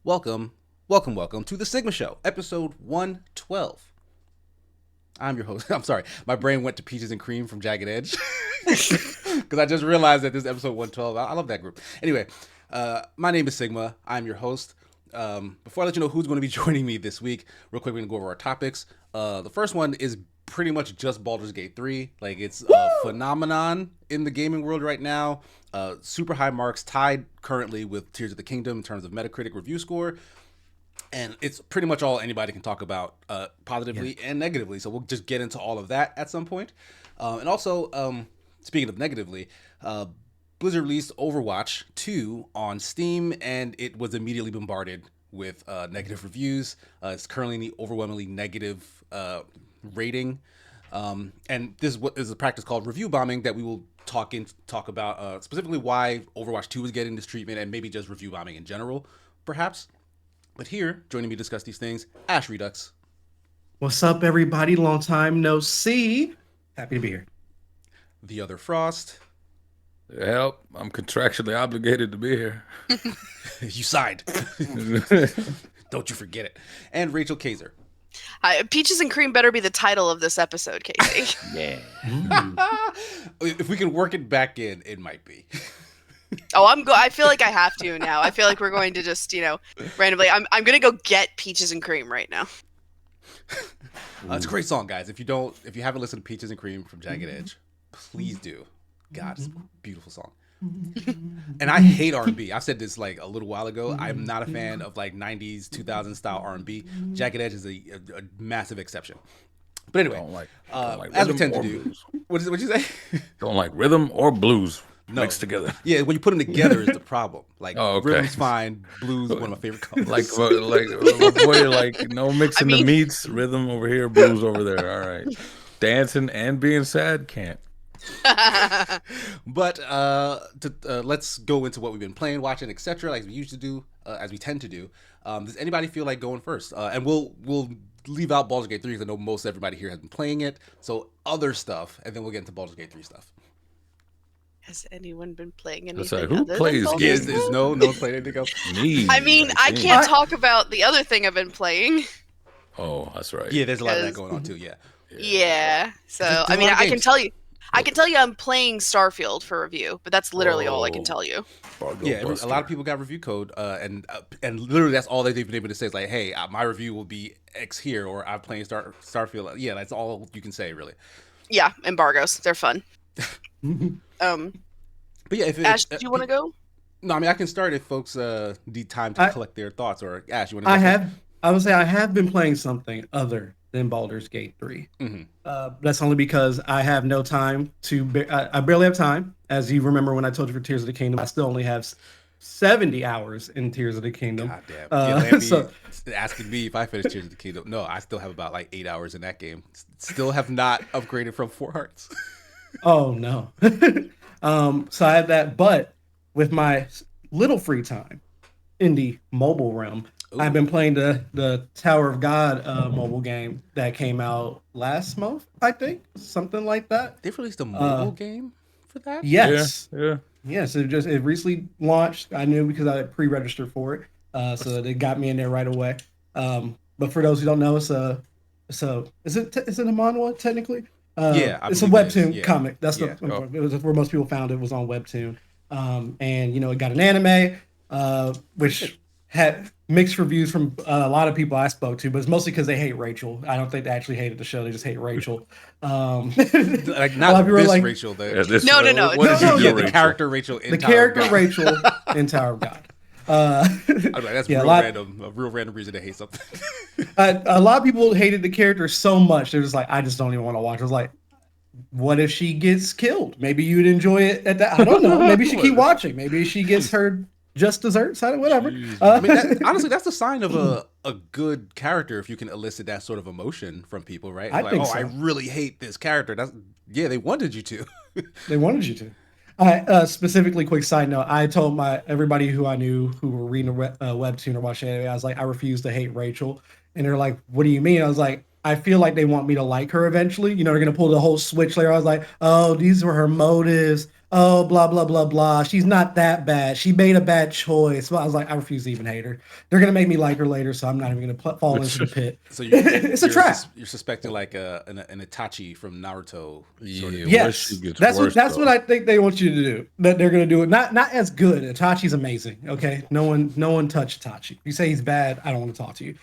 Welcome, welcome to the Sigma Show, episode 112. I'm your host. I'm sorry, my brain went to Peaches and Cream from Jagged Edge because I just realized that this is episode 112. I love that group. Anyway, my name is Sigma. I'm your host. Before I let you know who's going to be joining me this week, real quick, we're going to go over our topics. The first one is pretty much just Baldur's Gate 3. Like, it's a phenomenon in the gaming world right now. Super high marks, tied currently with Tears of the Kingdom in terms of Metacritic review score. And it's pretty much all anybody can talk about, positively and negatively. So we'll just get into all of that at some point. And also, speaking of negatively, Blizzard released Overwatch 2 on Steam, and it was immediately bombarded with negative reviews. It's currently in the overwhelmingly negative rating. And this is a practice called review bombing that we will talk about specifically why Overwatch 2 is getting this treatment, and maybe just review bombing in general, perhaps. But here, joining me to discuss these things, Ash Redux. What's up, everybody? Long time no see. Happy to be here. The other Frost. Help, I'm contractually obligated to be here. You signed. Don't you forget it. And Rachel Kaiser. Hi, Peaches and Cream better be the title of this episode, Casey. Yeah. If we can work it back in, it might be. Oh, I feel like I have to now. I feel like we're going to just, randomly. I'm going to go get Peaches and Cream right now. It's a great song, guys. If you haven't listened to Peaches and Cream from Jagged Edge, please do. God, it's a beautiful song. And I hate R&B. I've said this like a little while ago. I'm not a fan of like 90s, 2000s style R&B. Jagged Edge is a massive exception. But anyway, don't like as we rhythm tend to or do, blues. what'd you say? Don't like rhythm or blues mixed together. Yeah, when you put them together is the problem. Like, Oh, okay. rhythm's fine, blues one of my favorite colors. Like boy, like no mixing the meats. Rhythm over here, blues over there. All right, dancing and being sad can't. But let's go into what we've been playing, watching, etc. Like we used to do, as we tend to do. Does anybody feel like going first? And we'll leave out Baldur's Gate 3 because I know most everybody here has been playing it. So other stuff, and then we'll get into Baldur's Gate 3 stuff. Has anyone been playing anything? It's like, who other plays than games? Baldur's Gate? No one's playing anything else. Me. I mean, I can't talk about the other thing I've been playing. Oh, that's right. Yeah, there's a lot of that going on too. Yeah. Yeah. So, There's I a mean, lot of I can games. tell you. I can tell you I'm playing Starfield for review, but that's literally all I can Oh. tell you. Yeah, a lot of people got review code, and literally that's all they've been able to say is like, hey, my review will be X here, or I'm playing Starfield. Yeah, that's all you can say, really. Yeah, embargoes. They're fun. But yeah, Ash, do you want to go? No, I mean I can start if folks need time to collect their thoughts. Or Ash, you want to? I would say I have been playing something other than Baldur's Gate 3. That's only because I have no time I barely have time. As you remember when I told you for Tears of the Kingdom, I still only have 70 hours in Tears of the Kingdom. God damn. Yeah, So asking me if I finished Tears of the Kingdom. No, I still have about like 8 hours in that game. Still have not upgraded from 4 hearts. Oh no. So I had that, but with my little free time in the mobile realm, I've been playing the Tower of God mobile game that came out last month, I think, something like that. They've released a mobile game for that? Yes. Yeah. Yes, it recently launched. I knew because I pre-registered for it. So they got me in there right away. But for those who don't know, is it a manhwa technically? Yeah, it's a believe it is. webtoon Yeah. comic. That's Yeah. it was where most people found it was on webtoon. And it got an anime, which had mixed reviews from a lot of people I spoke to, but it's mostly because they hate Rachel. I don't think they actually hated the show; they just hate Rachel. Like a lot not of people were this like, Rachel. No. What did No, you no, do, Yeah, the Rachel? character Rachel in the Tower of character God. Rachel in Tower of God. I was like, that's Yeah, a real random reason to hate something. A lot of people hated the character so much they're just like, I just don't even want to watch. I was like, what if she gets killed? Maybe you'd enjoy it at that. I don't know. Maybe she keep watching. Maybe she gets her just desserts. Whatever. I mean, honestly, that's the sign of a good character if you can elicit that sort of emotion from people, right? I think so. I really hate this character. They wanted you to. They wanted you to. I specifically, quick side note, I told everybody who I knew who were reading a webtoon or watching anime, I was like, I refuse to hate Rachel. And they're like, what do you mean? I was like, I feel like they want me to like her eventually. They're going to pull the whole switch later. I was like, oh, these were her motives. oh, blah, blah, blah, blah. She's not that bad. She made a bad choice. Well, I was like, I refuse to even hate her. They're going to make me like her later, so I'm not even going to fall into the pit. So it's a trap. You're suspecting like an Itachi from Naruto. Sort of. Yes, that's what I think they want you to do. That they're going to do it not as good. Itachi's amazing. Okay, no one touched Itachi. If you say he's bad, I don't want to talk to you.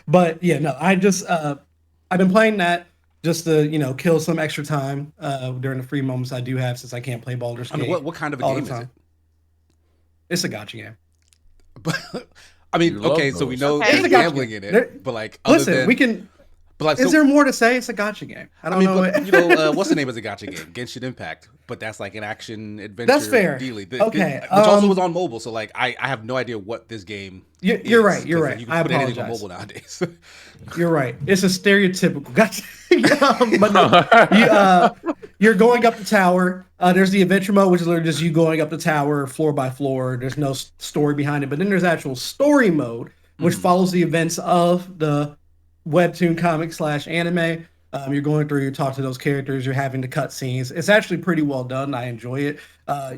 But yeah, no, I've been playing that just to kill some extra time during the free moments I do have, since I can't play Baldur's Gate. What kind of a game is it? It's a gacha game. But I mean, okay, so we know Okay. there's gambling in it, but like, we can. But like, is there more to say? It's a gacha game. I don't know. But, what's the name of the gacha game? Genshin Impact. But that's like an action adventure. That's fair. Okay, which also was on mobile. So like, I have no idea what this game. You're right. You're right. You can put anything on mobile nowadays. You're right. It's a stereotypical gacha. But no, you're going up the tower. There's the adventure mode, which is literally just you going up the tower floor by floor. There's no story behind it. But then there's actual story mode, which follows the events of the webtoon comic / anime. You're going through, you talk to those characters, you're having the cutscenes. It's actually pretty well done. I enjoy it.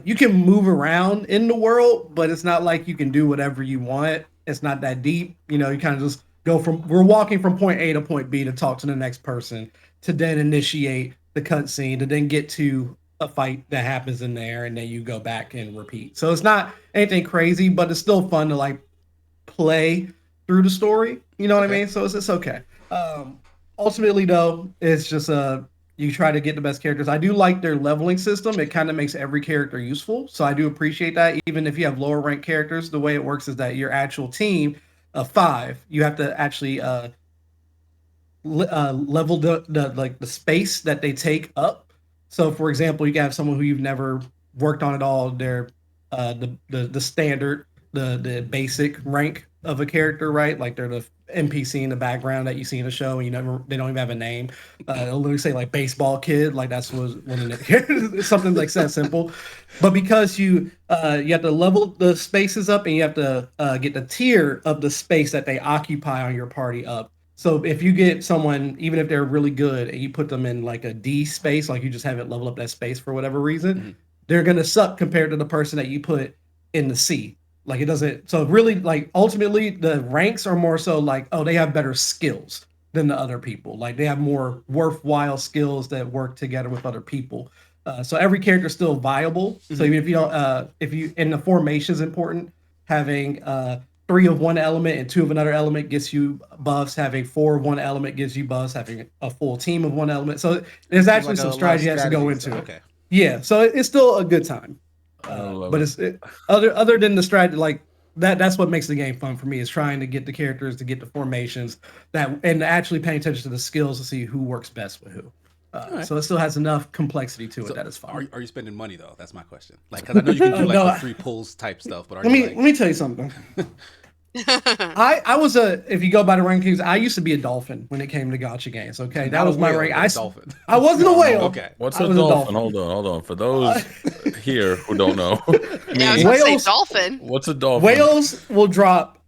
You can move around in the world, but it's not like you can do whatever you want. It's not that deep. You kind of just we're walking from point A to point B to talk to the next person, to then initiate the cutscene, to then get to a fight that happens in there, and then you go back and repeat. So it's not anything crazy, but it's still fun to like play through the story. You know what I mean? So it's okay. Ultimately, though, it's just you try to get the best characters. I do like their leveling system. It kind of makes every character useful. So I do appreciate that. Even if you have lower ranked characters, the way it works is that your actual team of 5, you have to actually level the space that they take up. So, for example, you can have someone who you've never worked on at all. They're the standard, the basic rank of a character, right? Like they're the NPC in the background that you see in the show, and they don't even have a name. It'll literally say like baseball kid, like that's one of the something like that simple. But because you have to level the spaces up, and you have to get the tier of the space that they occupy on your party up. So if you get someone, even if they're really good, and you put them in like a D space, like you just haven't leveled up that space for whatever reason, they're gonna suck compared to the person that you put in the C. Like it doesn't, so really, like ultimately the ranks are more so like, oh, they have better skills than the other people. Like they have more worthwhile skills that work together with other people. So every character is still viable. So even if you don't, and the formation is important, having 3 of one element and 2 of another element gets you buffs. Having 4 of one element gives you buffs. Having a full team of one element. So there's actually some strategy has to go into it. Okay. Yeah. So it's still a good time. But it's other than the strategy, like that's what makes the game fun for me, is trying to get the characters, to get the formations, and actually paying attention to the skills to see who works best with who. Right. So it still has enough complexity to it that is fun. Are you spending money though? That's my question. Like, because I know you can do like the free pulls type stuff, but let me tell you something. I was if you go by the rankings, I used to be a dolphin when it came to gacha games. Okay, that was my rank. I wasn't a whale. Okay, what's a dolphin? Hold on. For those here who don't know, yeah, I was gonna say dolphin. What's a dolphin? Whales will drop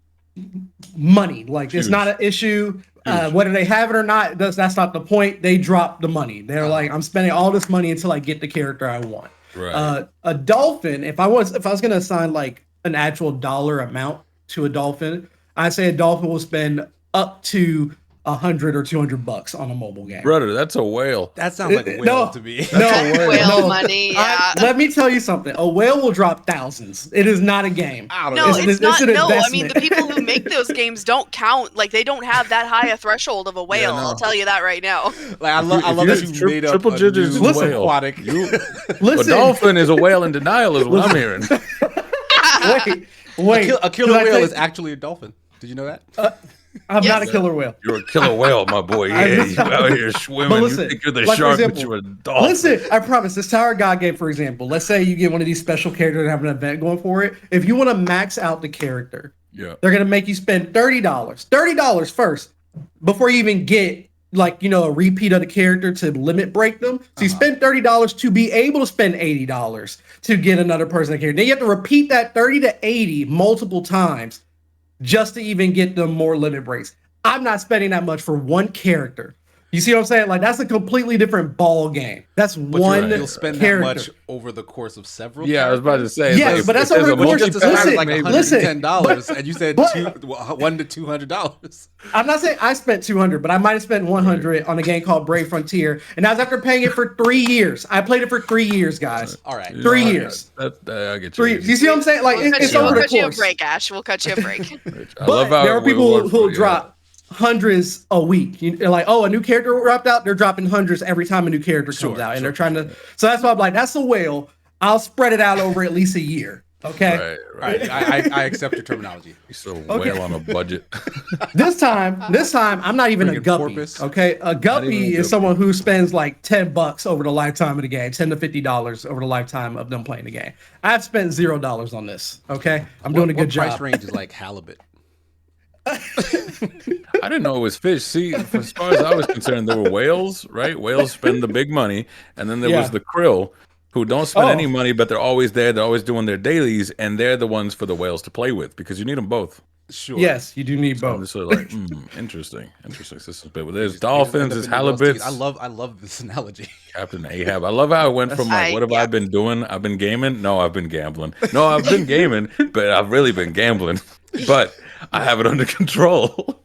money. Like it's not an issue. Whether they have it or not, that's not the point. They drop the money. They're like, I'm spending all this money until I get the character I want. Right. A dolphin. If I was gonna assign like an actual dollar amount to a dolphin, I'd say a dolphin will spend up to $100 or $200 on a mobile game. Brother, that's a whale. That sounds like a whale to me. Whale money. Yeah. Let me tell you something. A whale will drop thousands. It is not a game. It's not. I mean, the people who make those games don't count. Like they don't have that high a threshold of a whale. I'll tell you that right now. Like I love that you made up triple digits whale. Aquatic. A dolphin is a whale in denial, is what I'm hearing. Wait. A killer whale is actually a dolphin. Did you know that? I'm not a killer whale. You're a killer whale, my boy. Yeah, you out here swimming. Listen, you think you're the shark, but you're a dolphin. Listen, I promise. This Tower of God game, for example, let's say you get one of these special characters and have an event going for it. If you want to max out the character, they're going to make you spend $30. $30 first before you even get a repeat of the character to limit break them. So you spend $30 to be able to spend $80 to get another person that character. Then you have to repeat that 30 to 80 multiple times just to even get them more limit breaks. I'm not spending that much for one character. You see what I'm saying? Like that's a completely different ball game. That's But one you'll spend character. that much over the course of several. Yeah, I was about to say. Yes, like, but that's if there's over the a course. Just multi-pack, described Listen, like maybe- $110, and you said but- $100 to $200. I'm not saying I spent 200, but I might have spent 100 on a game called Brave Frontier, and that was after paying it for 3 years. I played it for 3 years, guys. All right, 3 years. I get you. 3. You see what I'm saying? Like it's we'll over the cut you a course. break, Ash. We'll cut you a break. I But love how there are we people work who'll for you. drop hundreds a week. They're like, oh, a new character dropped out. They're dropping hundreds every time a new character comes out, and they're trying to. So that's why I'm like, that's a whale. I'll spread it out over at least a year. Okay. Right. All right, I accept your terminology. You're so Okay. whale on a budget. This time, I'm not even a Friggin' guppy. porpoise. Okay, a guppy even a is guppy. someone who spends like $10 over the lifetime of the game, $10 to $50 over the lifetime of them playing the game. I've spent $0 on this. Okay, I'm doing a good What price job. range is like halibut? I didn't know it was fish. See, as far as I was concerned, there were whales, right? Whales spend the big money, and then there Yeah. was the krill, who don't spend Oh. any money, but they're always there. They're always doing their dailies, and they're the ones for the whales to play with because you need them both. Sure. Yes, you do need So I'm both. just sort of like, interesting system. But there's You dolphins, just there's end up in the whale's halibuts. teeth. I love this analogy. Captain Ahab. I love how it went from like, what have I been doing? I've been gaming. No, I've been gambling. No, I've been gaming, but I've really been gambling. But I have it under control.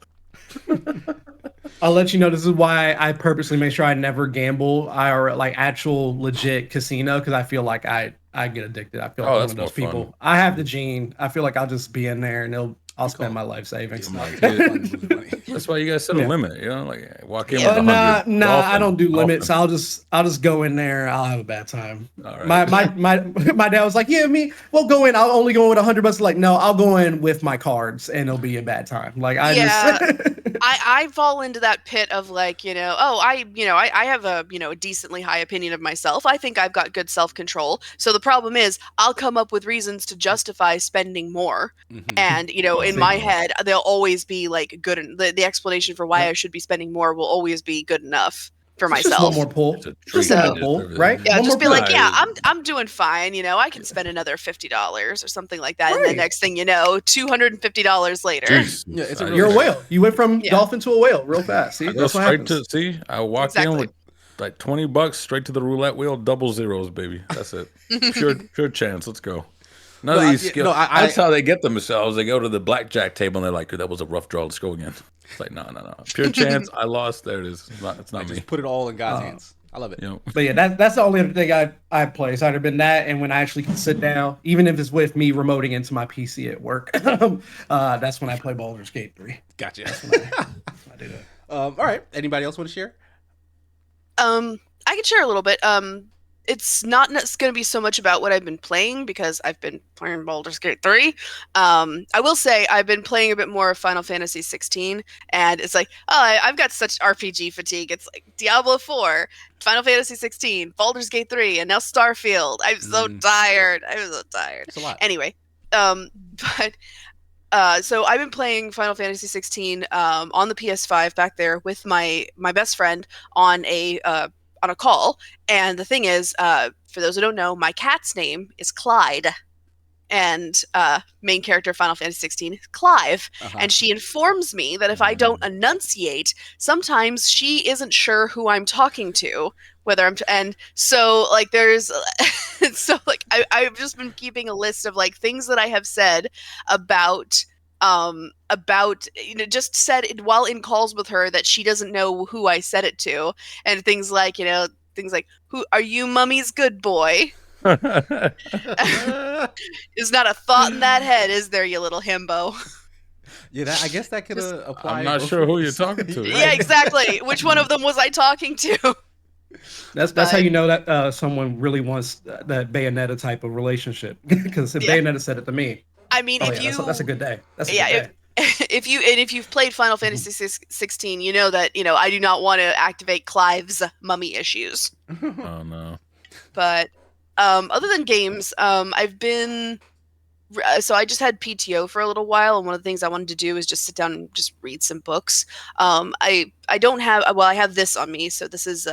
I'll let you know. This is why I purposely make sure I never gamble or like actual legit casino because I feel like I get addicted. I feel like Oh, one that's of those more fun. people. I have the gene. I feel like I'll just be in there and I'll spend my life savings. That's why you guys set a Yeah. limit. You know, like walk in. Nah, with 100 I don't do dolphin. limits. I'll just go in there. I'll have a bad time. All right. My dad was like, yeah, we'll go in. I'll only go in with $100. Like, no, I'll go in with my cards and it'll be a bad time. Like I fall into that pit of like, I have a decently high opinion of myself. I think I've got good self-control. So the problem is I'll come up with reasons to justify spending more. And, in my head, they'll always be like good. The explanation for why I should be spending more will always be good enough for Just myself. one more pull. It's a Just treat. one So- more pull, right? Yeah, One just more be pull. like, yeah, I'm doing fine. I can spend another $50 or something like that. And Right. the next thing you know, $250 later. Jeez. Yeah, it's a I- really- You're a whale. You went from Yeah. dolphin to a whale real fast. See, I go that's what straight happens. to see. I walk Exactly. in with like $20 straight to the roulette wheel, double zeros, baby. That's it. Pure chance. Let's go. None Well, of these yeah, skills. no, I- That's how they get themselves. They go to the blackjack table and they're like, "That was a rough draw. Let's go again." It's like, no. Pure chance. I lost. There it is. It's not me. Just put it all in God's hands. I love it. You know. But yeah, that's the only other thing I play. It's either been that, and when I actually can sit down, even if it's with me remoting into my PC at work, that's when I play Baldur's Gate 3. Gotcha. I do that. All right. Anybody else want to share? I can share a little bit. It's not going to be so much about what I've been playing because I've been playing Baldur's Gate 3. I will say I've been playing a bit more of Final Fantasy 16, and it's like, I've got such RPG fatigue. It's like Diablo 4, Final Fantasy 16, Baldur's Gate 3, and now Starfield. I'm so tired. I'm so tired. It's a lot. Anyway, so I've been playing Final Fantasy 16 on the PS5 back there with my best friend on a call. And the thing is, for those who don't know, my cat's name is Clyde. And main character of Final Fantasy 16 is Clive. And she informs me that if I don't enunciate, sometimes she isn't sure who I'm talking to, and so like there's so like I've just been keeping a list of like things that I have said about just said it while in calls with her that she doesn't know who I said it to, and things like who are you, Mummy's good boy? Is not a thought in that head, is there, you little himbo? Yeah, I guess that could apply. I'm not sure who you're talking to. Yeah, exactly. Which one of them was I talking to? That's how you know that someone really wants that Bayonetta type of relationship. Because if Bayonetta said it to me, I mean, that's a good day. That's a yeah, good day. if you've played Final Fantasy 16, you know that I do not want to activate Clive's mummy issues. Oh no. But other than games, I've been so I just had PTO for a little while, and one of the things I wanted to do is just sit down and just read some books. I don't have I have this on me. So this is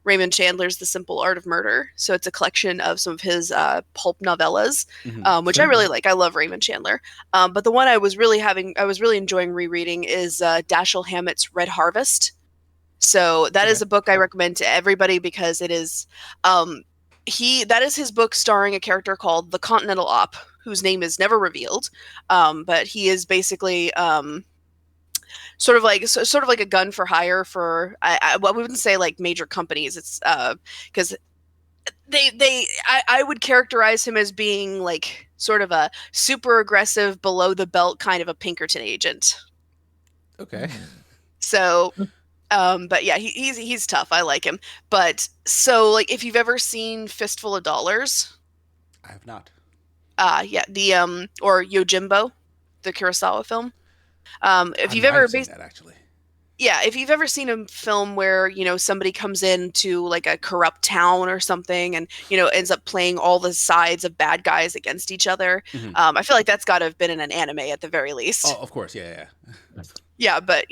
Raymond Chandler's The Simple Art of Murder. So it's a collection of some of his pulp novellas, which I really like. I love Raymond Chandler. But the one I was really enjoying rereading is Dashiell Hammett's Red Harvest. So that is a book I recommend to everybody because it is that is his book starring a character called the Continental Op, whose name is never revealed. But he is basically sort of like a gun for hire for I wouldn't say like major companies. It's because I would characterize him as being like sort of a super aggressive, below the belt kind of a Pinkerton agent. Okay. So, but yeah, he's tough. I like him. But so like, if you've ever seen Fistful of Dollars, I have not. Yeah, the or Yojimbo, the Kurosawa film. If you've I might ever have seen that actually. Yeah, if you've ever seen a film where, somebody comes into like a corrupt town or something and, ends up playing all the sides of bad guys against each other, I feel like that's got to have been in an anime at the very least. Oh, of course. Yeah. Yeah, but,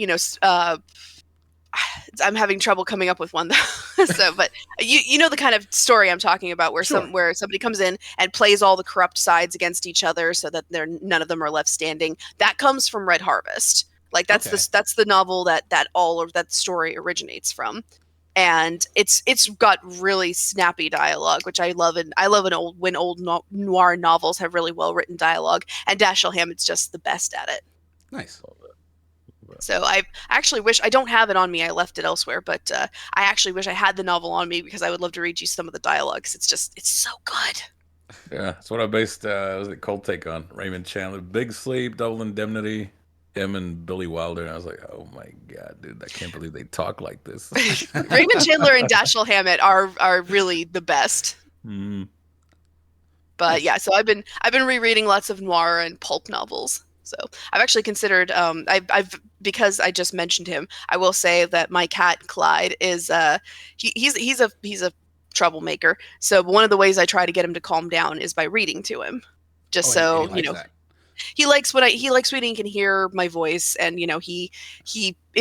I'm having trouble coming up with one though. So, but you know the kind of story I'm talking about where where somebody comes in and plays all the corrupt sides against each other so that none of them are left standing. That comes from Red Harvest. Like that's the novel that story originates from, and it's got really snappy dialogue, which I love. And I love when old noir novels have really well written dialogue. And Dashiell Hammett's just the best at it. Nice. So I actually wish I don't have it on me. I left it elsewhere, but I actually wish I had the novel on me because I would love to read you some of the dialogue. It's so good. Yeah, that's what I based Cold Take on. Raymond Chandler, Big Sleep, Double Indemnity, him and Billy Wilder. And I was like, oh my god, dude, I can't believe they talk like this. Raymond Chandler and Dashiell Hammett are really the best. Mm. But yeah, so I've been rereading lots of noir and pulp novels. So I've actually considered I've because I just mentioned him, I will say that my cat Clyde is he's a troublemaker. So one of the ways I try to get him to calm down is by reading to him. Just so that. He likes when he can hear my voice, and if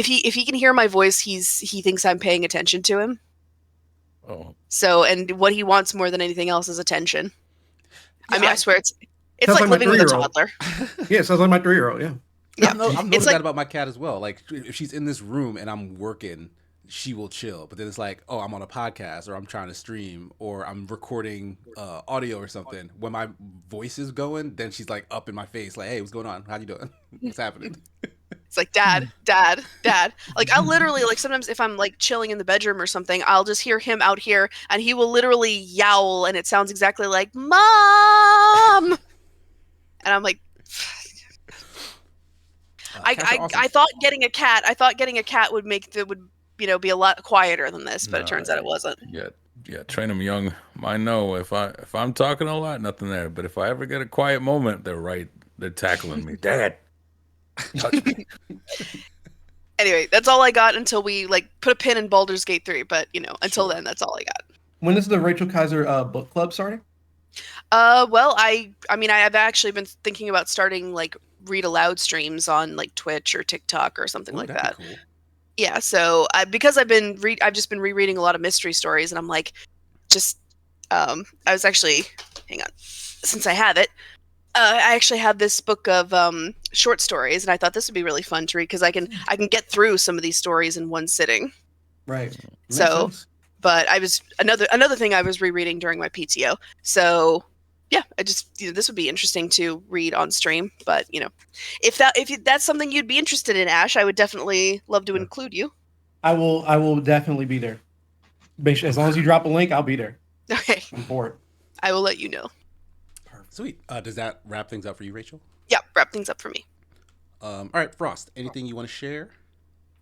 he can hear my voice, he thinks I'm paying attention to him. Oh. So, and what he wants more than anything else is attention. Yeah, I mean, I swear it's like living with a toddler. Yeah, sounds like my 3-year-old. Yeah. I'm noticing that about my cat as well. Like if she's in this room and I'm working, she will chill. But then it's like, oh, I'm on a podcast or I'm trying to stream or I'm recording audio or something. When my voice is going, then she's like up in my face, like, hey, what's going on? How you doing? What's happening? It's like, Dad. Like I'll literally, like sometimes if I'm like chilling in the bedroom or something, I'll just hear him out here and he will literally yowl and it sounds exactly like Mom. And I'm like, I thought getting a cat would be a lot quieter than this, but it turns out it wasn't. Yeah, train them young. I know if I'm talking a lot, nothing there. But if I ever get a quiet moment, they're tackling me. Dad, touch me. Anyway, that's all I got until we like put a pin in Baldur's Gate 3. But until then, that's all I got. When is the Rachel Kaiser book club starting? Well, I've actually been thinking about starting like read aloud streams on like Twitch or TikTok or something like that. Cool. Yeah, so because I've just been rereading a lot of mystery stories, and I'm like, I was actually, hang on, since I have it, I actually have this book of short stories, and I thought this would be really fun to read because I can get through some of these stories in one sitting. Right. So, but I was another thing I was rereading during my PTO. So yeah, I just this would be interesting to read on stream. But if that's something you'd be interested in, Ash, I would definitely love to include you. I will definitely be there. As long as you drop a link, I'll be there. Okay. I'm for it. I will let you know. Sweet. Does that wrap things up for you, Rachel? Yeah, wrap things up for me. All right, Frost. Anything you want to share?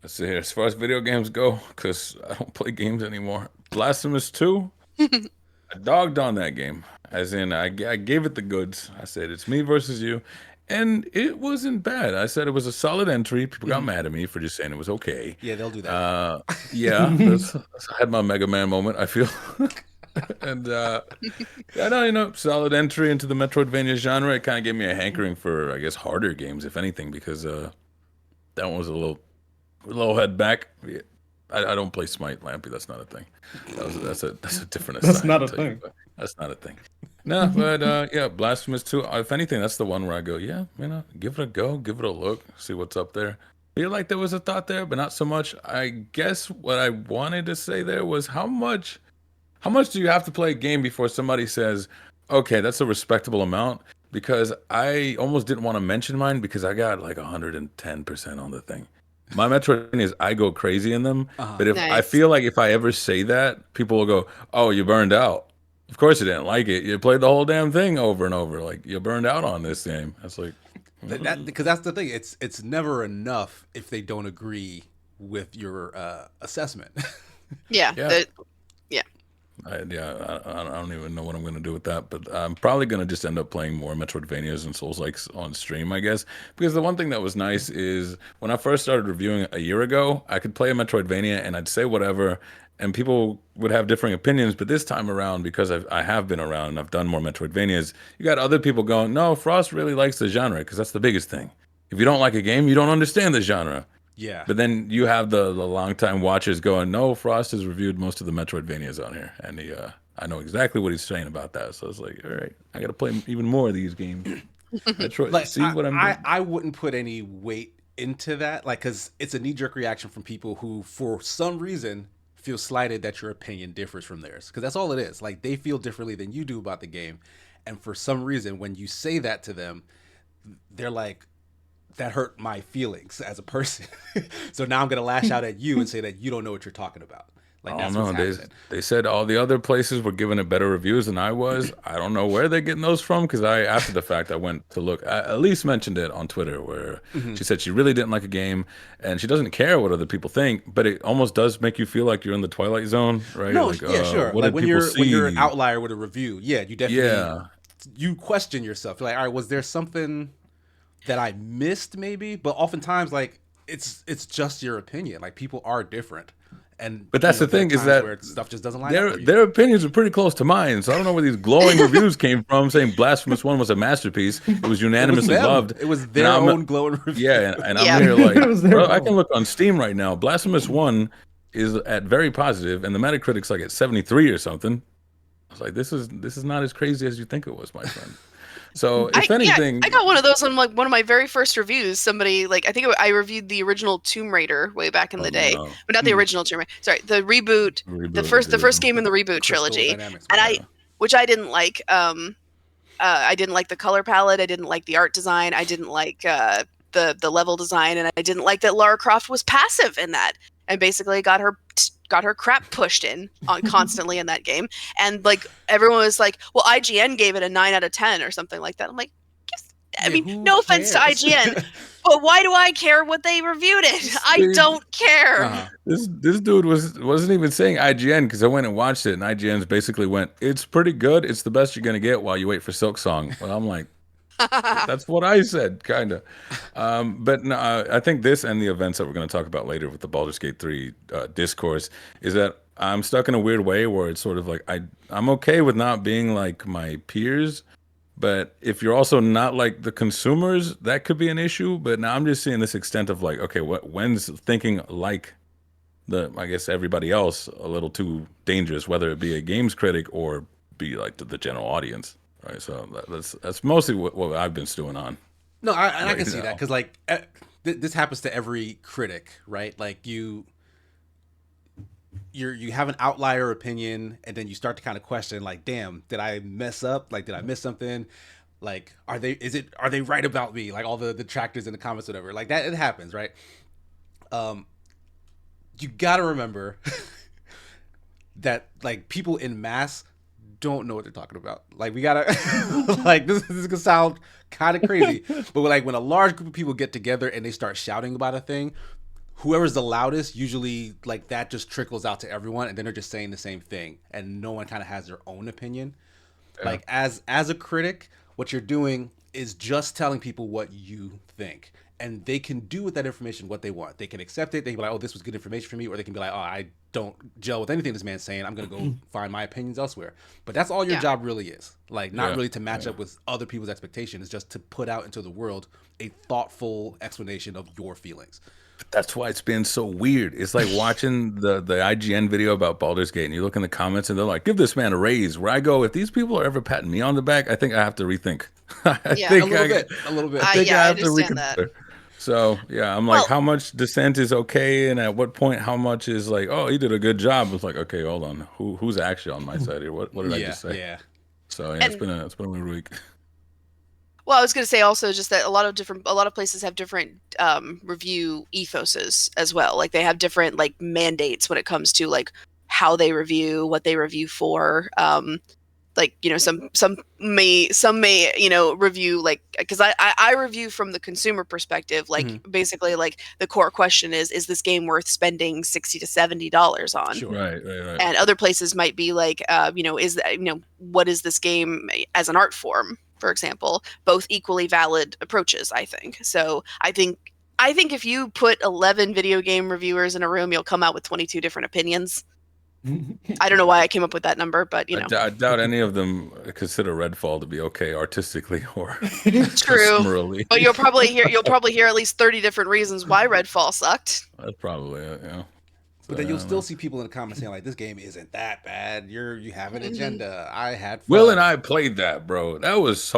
Let's see here. As far as video games go, because I don't play games anymore. Blasphemous 2. I dogged on that game. As in, I gave it the goods. I said, it's me versus you. And it wasn't bad. I said it was a solid entry. People got mad at me for just saying it was okay. Yeah, they'll do that. I had my Mega Man moment, I feel. And solid entry into the Metroidvania genre. It kind of gave me a hankering for, I guess, harder games, if anything, because that one was a little head back. I don't play Smite, Lampy. That's not a thing. That's a different. That's not a thing. That's not a thing. No, but yeah, Blasphemous 2. If anything, that's the one where I go, yeah, give it a go, give it a look, see what's up there. feel like there was a thought there, but not so much. I guess what I wanted to say there was how much do you have to play a game before somebody says, okay, that's a respectable amount? Because I almost didn't want to mention mine because I got like 110% on the thing. My Metroidvanias, I go crazy in them. But if I Nice. feel like if I ever say that, people will go, oh, you burned out. Of course you didn't like it. You played the whole damn thing over and over. Like, you burned out on this game. That's like, Because that's the thing. It's never enough if they don't agree with your assessment. Yeah. Yeah. Yeah. I don't even know what I'm going to do with that, but I'm probably going to just end up playing more Metroidvanias and Souls-likes on stream, I guess. Because the one thing that was nice is when I first started reviewing a year ago, I could play a Metroidvania and I'd say whatever, and people would have differing opinions. But this time around, because I have been around and I've done more Metroidvanias, you got other people going, no, Frost really likes the genre, because that's the biggest thing. If you don't like a game, you don't understand the genre. Yeah. But then you have the longtime watchers going, no, Frost has reviewed most of the Metroidvanias on here. And I know exactly what he's saying about that. So it's like, all right, I got to play even more of these games. Metroid, Like, see what I'm doing? I wouldn't put any weight into that, like, because it's a knee-jerk reaction from people who, for some reason, feel slighted that your opinion differs from theirs. Because that's all it is. Like, they feel differently than you do about the game. And for some reason, when you say that to them, they're like, that hurt my feelings as a person. So now I'm gonna lash out at you and say that you don't know what you're talking about. Like, I that's don't what's know. happening. They said all the other places were giving it better reviews than I was. I don't know where they're getting those from, because after the fact, I went to look. I at least mentioned it on Twitter, where she said she really didn't like a game and she doesn't care what other people think, but it almost does make you feel like you're in the Twilight Zone, right? No, Like, yeah, sure. What Like, did when people you're an see? outlier with a review, yeah, you definitely Yeah. you question yourself. You're like, all right, was there something that I missed maybe? But oftentimes, like, it's just your opinion. Like, people are different. And But that's there the thing are is times that where stuff just doesn't line up for you. their opinions are pretty close to mine, so I don't know where these glowing reviews came from, saying Blasphemous 1 was a masterpiece. It was It was unanimously them. loved. It was And their I'm- own glowing review. Yeah, and Yeah. I'm here like, It was their bro, I own. can look on Steam right now. Blasphemous 1 is at very positive, and the Metacritic's like at 73 or something. I was like, this is not as crazy as you think it was, my friend. So if anything, I got one of those on like one of my very first reviews. Somebody like I think I reviewed the original Tomb Raider way back in the day, no. but not the original Tomb Raider. Sorry, the reboot, the first game in the reboot Crystal trilogy, Dynamics, and which I didn't like. I didn't like the color palette. I didn't like the art design. I didn't like the level design, and I didn't like that Lara Croft was passive in that, and basically got her crap pushed in on constantly in that game. And like everyone was like, well, IGN gave it a 9 out of 10 or something like that. I'm like, I mean, who no offense to cares? IGN, but why do I care what they reviewed it? I don't care. Uh-huh. this dude wasn't even saying IGN, because I went and watched it, and IGN's basically went, it's pretty good. It's the best you're gonna get while you wait for Silk Song. Well, I'm like, that's what I said, kind of. But no, I think this and the events that we're going to talk about later with the Baldur's Gate 3 discourse is that I'm stuck in a weird way where it's sort of like I'm okay with not being like my peers, but if you're also not like the consumers, that could be an issue. But now I'm just seeing this extent of like, okay, when's thinking like I guess everybody else a little too dangerous, whether it be a games critic or be like the general audience. Right, so that's mostly what I've been stewing on. No, I can see now. that, because like this happens to every critic, right? Like you have an outlier opinion, and then you start to kind of question, like, damn, did I mess up? Like, did I miss something? Like, are they right about me? Like all the detractors in the comments, whatever. Like that, it happens, right? You gotta remember that like people in mass don't know what they're talking about. Like, we gotta like this is gonna sound kind of crazy, but like when a large group of people get together and they start shouting about a thing, whoever's the loudest, usually like that just trickles out to everyone, and then they're just saying the same thing, and no one kind of has their own opinion. Yeah. Like as a critic, what you're doing is just telling people what you think, and they can do with that information what they want. They can accept it. They can be like, oh, this was good information for me, or they can be like, oh, I don't gel with anything this man's saying. I'm gonna go find my opinions elsewhere. But that's all your job really is. Like, not really to match up with other people's expectations. It's just to put out into the world a thoughtful explanation of your feelings. That's why it's been so weird. It's like watching the IGN video about Baldur's Gate, and you look in the comments and they're like, give this man a raise. Where I go, if these people are ever patting me on the back, I think I have to rethink. Yeah, a little bit. I think I have to understand reconsider. that. So yeah, I'm like, Well, how much dissent is okay, and at what point, how much is like, oh, you did a good job? It's like, okay, hold on, who's actually on my side here? What did I Yeah, just say? yeah. So yeah, and it's been a weird week. well, I was going to say also just that a lot of places have different review ethoses as well. Like they have different like mandates when it comes to like how they review, what they review for. Like some may review like because I review from the consumer perspective. Like Mhm. basically like the core question is this game worth spending $60 to $70 on? Sure. Right. And other places might be like is that what is this game as an art form, for example? Both equally valid approaches, I think. So I think if you put 11 video game reviewers in a room, you'll come out with 22 different opinions. I don't know why I came up with that number, but I doubt any of them consider Redfall to be okay artistically or true. consumerily. But you'll probably hear at least 30 different reasons why Redfall sucked. That's probably it, yeah. But So, then I you'll don't still know. see people in the comments saying like, "This game isn't that bad. You have an Mhm. agenda. I had Will and fun." I played that, bro. That was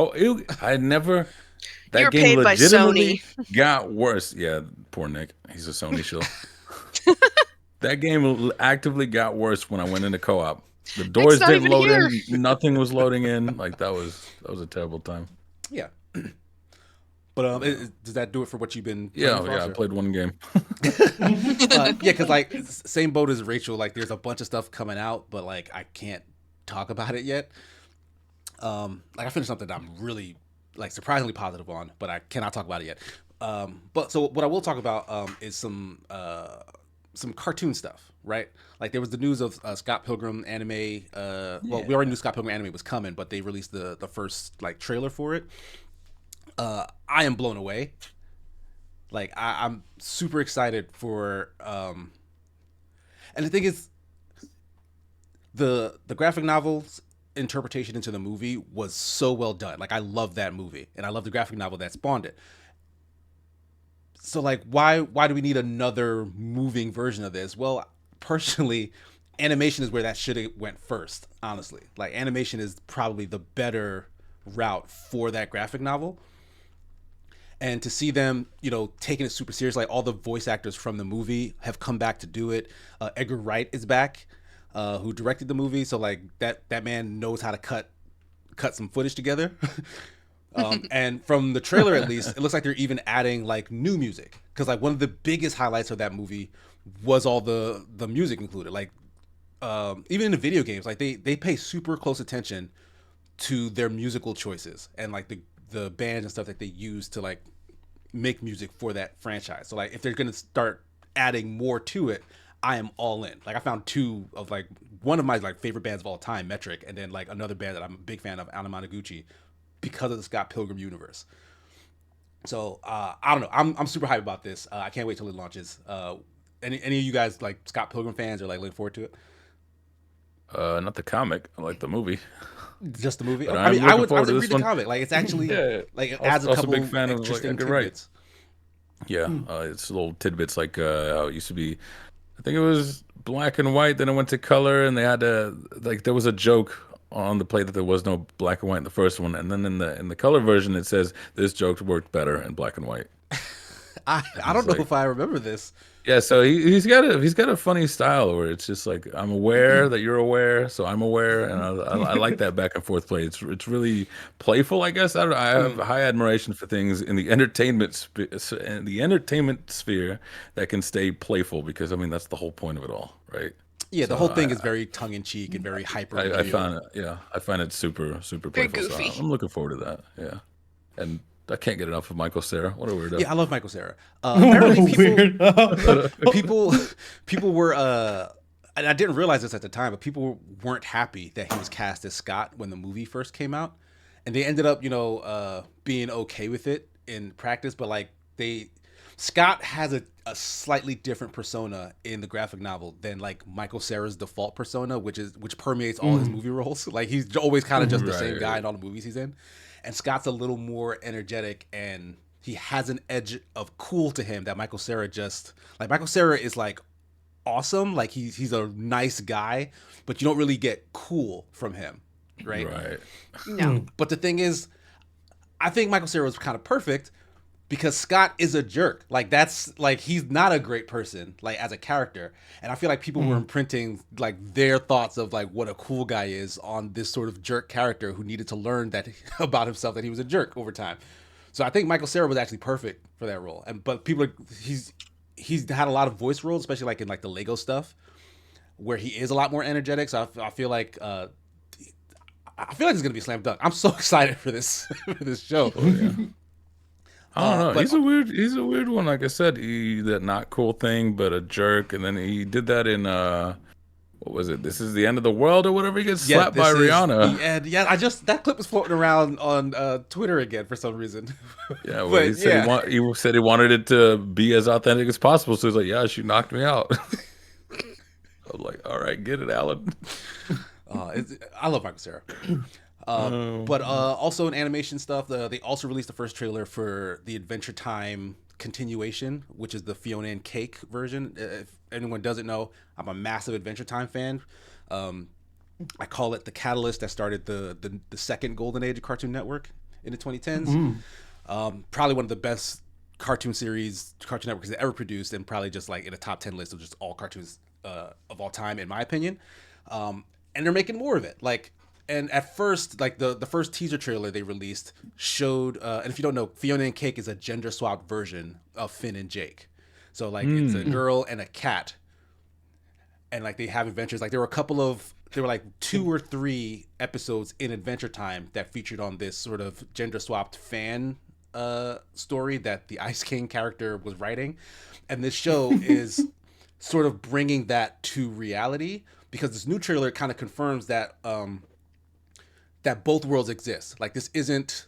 I never. You That were game paid by Sony. legitimately got worse. Yeah, poor Nick. He's a Sony shill. That game actively got worse when I went into co-op. The Nick's doors not didn't even load here. in. Nothing was loading in. Like that was a terrible time. Yeah. But does that do it for what you've been playing, Yeah. I Foster? played one game. Yeah, because like same boat as Rachel. Like, there's a bunch of stuff coming out, but like I can't talk about it yet. Like I finished something that I'm really like surprisingly positive on, but I cannot talk about it yet. But so what I will talk about is some cartoon stuff, right? Like there was the news of Scott Pilgrim anime. Well, we already knew Scott Pilgrim anime was coming, but they released the first like trailer for it. I am blown away. Like I'm super excited for. And the thing is, the graphic novels interpretation into the movie was so well done. Like I love that movie, and I love the graphic novel that spawned it. So like, why do we need another moving version of this? Well, personally, animation is where that should have went first. Honestly, like animation is probably the better route for that graphic novel. And to see them, taking it super serious, like all the voice actors from the movie have come back to do it. Edgar Wright is back, who directed the movie, so like that man knows how to cut some footage together. And from the trailer, at least, it looks like they're even adding like new music, because like one of the biggest highlights of that movie was all the music included. Like even in the video games, like they pay super close attention to their musical choices and like the bands and stuff that they use to like make music for that franchise. So like if they're gonna start adding more to it, I am all in. Like I found two of like one of my like favorite bands of all time, Metric, and then like another band that I'm a big fan of, Anamanaguchi, because of the Scott Pilgrim universe. So I don't know. I'm super hyped about this. I can't wait till it launches. Any of you guys like Scott Pilgrim fans or like looking forward to it? Not the comic. I like the movie, Just the movie? but I mean, I'm I looking would forward to read this the one. comic. Like it's actually Yeah. like it adds a Also, couple big fan of like interesting Edgar Wright. tidbits. Yeah, it's little tidbits like how it used to be. I think it was black and white, then it went to color, and they had to like there was a joke on the play that there was no black and white in the first one, and then in the color version it says this joke worked better in black and white. I It's don't know like if I remember this. yeah, so he's got a funny style where it's just like I'm aware that you're aware, so I'm aware, and I like that back and forth play. It's really playful, I guess. I don't know. I have high admiration for things in the entertainment sphere that can stay playful because I mean that's the whole point of it all, right? Yeah, the So whole thing is very tongue in cheek and very hyper I real. found it, yeah, I find it super Very playful. So goofy. I'm looking forward to that. Yeah, and I can't get enough of Michael Cera. What a weirdo. Yeah, I love Michael Cera. Apparently, Weird. people, people were, and I didn't realize this at the time, but people weren't happy that he was cast as Scott when the movie first came out, and they ended up, being okay with it in practice. But like Scott has a slightly different persona in the graphic novel than like Michael Cera's default persona, which permeates all his movie roles. Like he's always kind of just the same guy in all the movies he's in. And Scott's a little more energetic, and he has an edge of cool to him that Michael Cera just like. Michael Cera is like awesome, like he's a nice guy, but you don't really get cool from him, right? Right. No. But the thing is, I think Michael Cera was kind of perfect because Scott is a jerk. Like that's like he's not a great person like as a character, and I feel like people were imprinting like their thoughts of like what a cool guy is on this sort of jerk character who needed to learn that about himself that he was a jerk over time. So I think Michael Cera was actually perfect for that role, and but people are he's had a lot of voice roles, especially like in like the Lego stuff, where he is a lot more energetic. So I feel like it's gonna be a slam dunk. I'm so excited for this for this show. Oh, yeah. I don't know. but- He's a weird one. Like I said, that not cool thing, but a jerk. And then he did that in what was it? This is the end of the world or whatever. He gets slapped by Rihanna. And yeah, that clip was floating around on Twitter again for some reason. Yeah, well, But, he said he said he wanted it to be as authentic as possible. So he's like, "Yeah, she knocked me out." I'm like, "All right, get it, Alan." I love Michael Cera. But also in animation stuff, they also released the first trailer for the Adventure Time continuation, which is the Fiona and Cake version. If anyone doesn't know, I'm a massive Adventure Time fan. I call it the catalyst that started the second golden age of Cartoon Network in the 2010s. Probably one of the best Cartoon Network has ever produced, and probably just like in a top 10 list of just all cartoons of all time, in my opinion. And they're making more of it. Like, and at first, like the first teaser trailer they released showed, and if you don't know, Fiona and Cake is a gender swapped version of Finn and Jake. So like it's a girl and a cat, and like they have adventures. Like there were like 2 or 3 episodes in Adventure Time that featured on this sort of gender swapped fan story that the Ice King character was writing, and this show is sort of bringing that to reality, because this new trailer kind of confirms that that both worlds exist. Like this isn't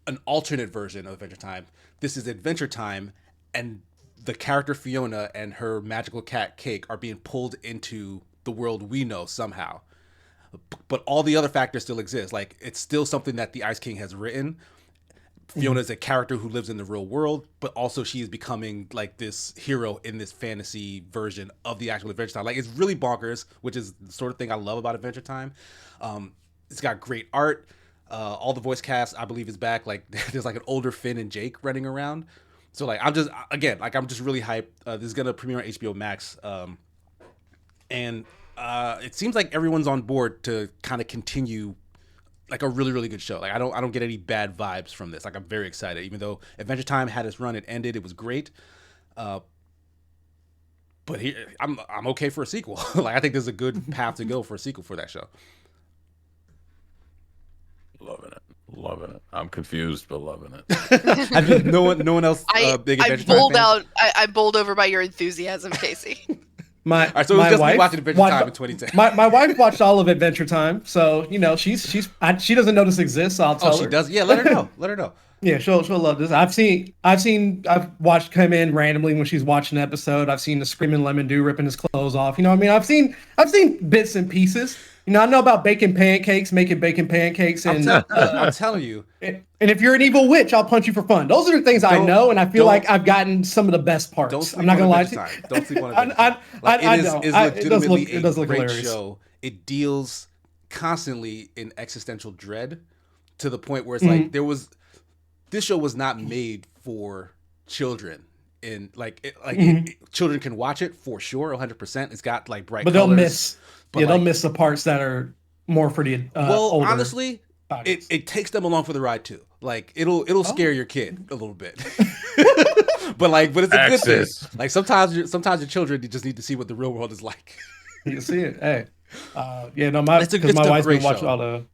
an alternate version of Adventure Time. This is Adventure Time, and the character Fiona and her magical cat Cake are being pulled into the world we know somehow. But all the other factors still exist. Like it's still something that the Ice King has written. Fiona is a character who lives in the real world, but also she is becoming like this hero in this fantasy version of the actual Adventure Time. Like it's really bonkers, which is the sort of thing I love about Adventure Time. It's got great art. All the voice cast, I believe, is back. Like there's like an older Finn and Jake running around. So like I'm just really hyped. This is gonna premiere on HBO Max, and it seems like everyone's on board to kind of continue like a really, really good show. Like I don't get any bad vibes from this. Like I'm very excited. Even though Adventure Time had its run, it ended. It was great. But here I'm okay for a sequel. Like I think there's a good path to go for a sequel for that show. Loving it. I'm confused, but loving it. I just no one else big Adventure Time fan? I bowled over by your enthusiasm, Casey. All right, so it was just me watching Adventure Time in 2010. My wife watched all of Adventure Time, so you know she doesn't know this exists. So I'll tell her. Oh, she does. Yeah, let her know. Let her know. Yeah, she'll love this. I've watched come in randomly when she's watching an episode. I've seen the screaming lemon dude ripping his clothes off. You know what I mean? I've seen bits and pieces. You know, I know about making pancakes, and I'm telling you. And if you're an evil witch, I'll punch you for fun. Those are the things I know, and I feel like I've gotten some of the best parts. I'm not gonna lie to you. Don't sleep on it. It does look great hilarious. show. It deals constantly in existential dread to the point where it's like this show was not made for children. And children can watch it for sure, 100%. It's got like bright but colors. They'll miss. They'll miss the parts that are more for the older honestly, it takes them along for the ride too. Like it'll scare your kid a little bit, but it's a good thing. Like sometimes your children just need to see what the real world is like. You see it, hey, my wife's been watching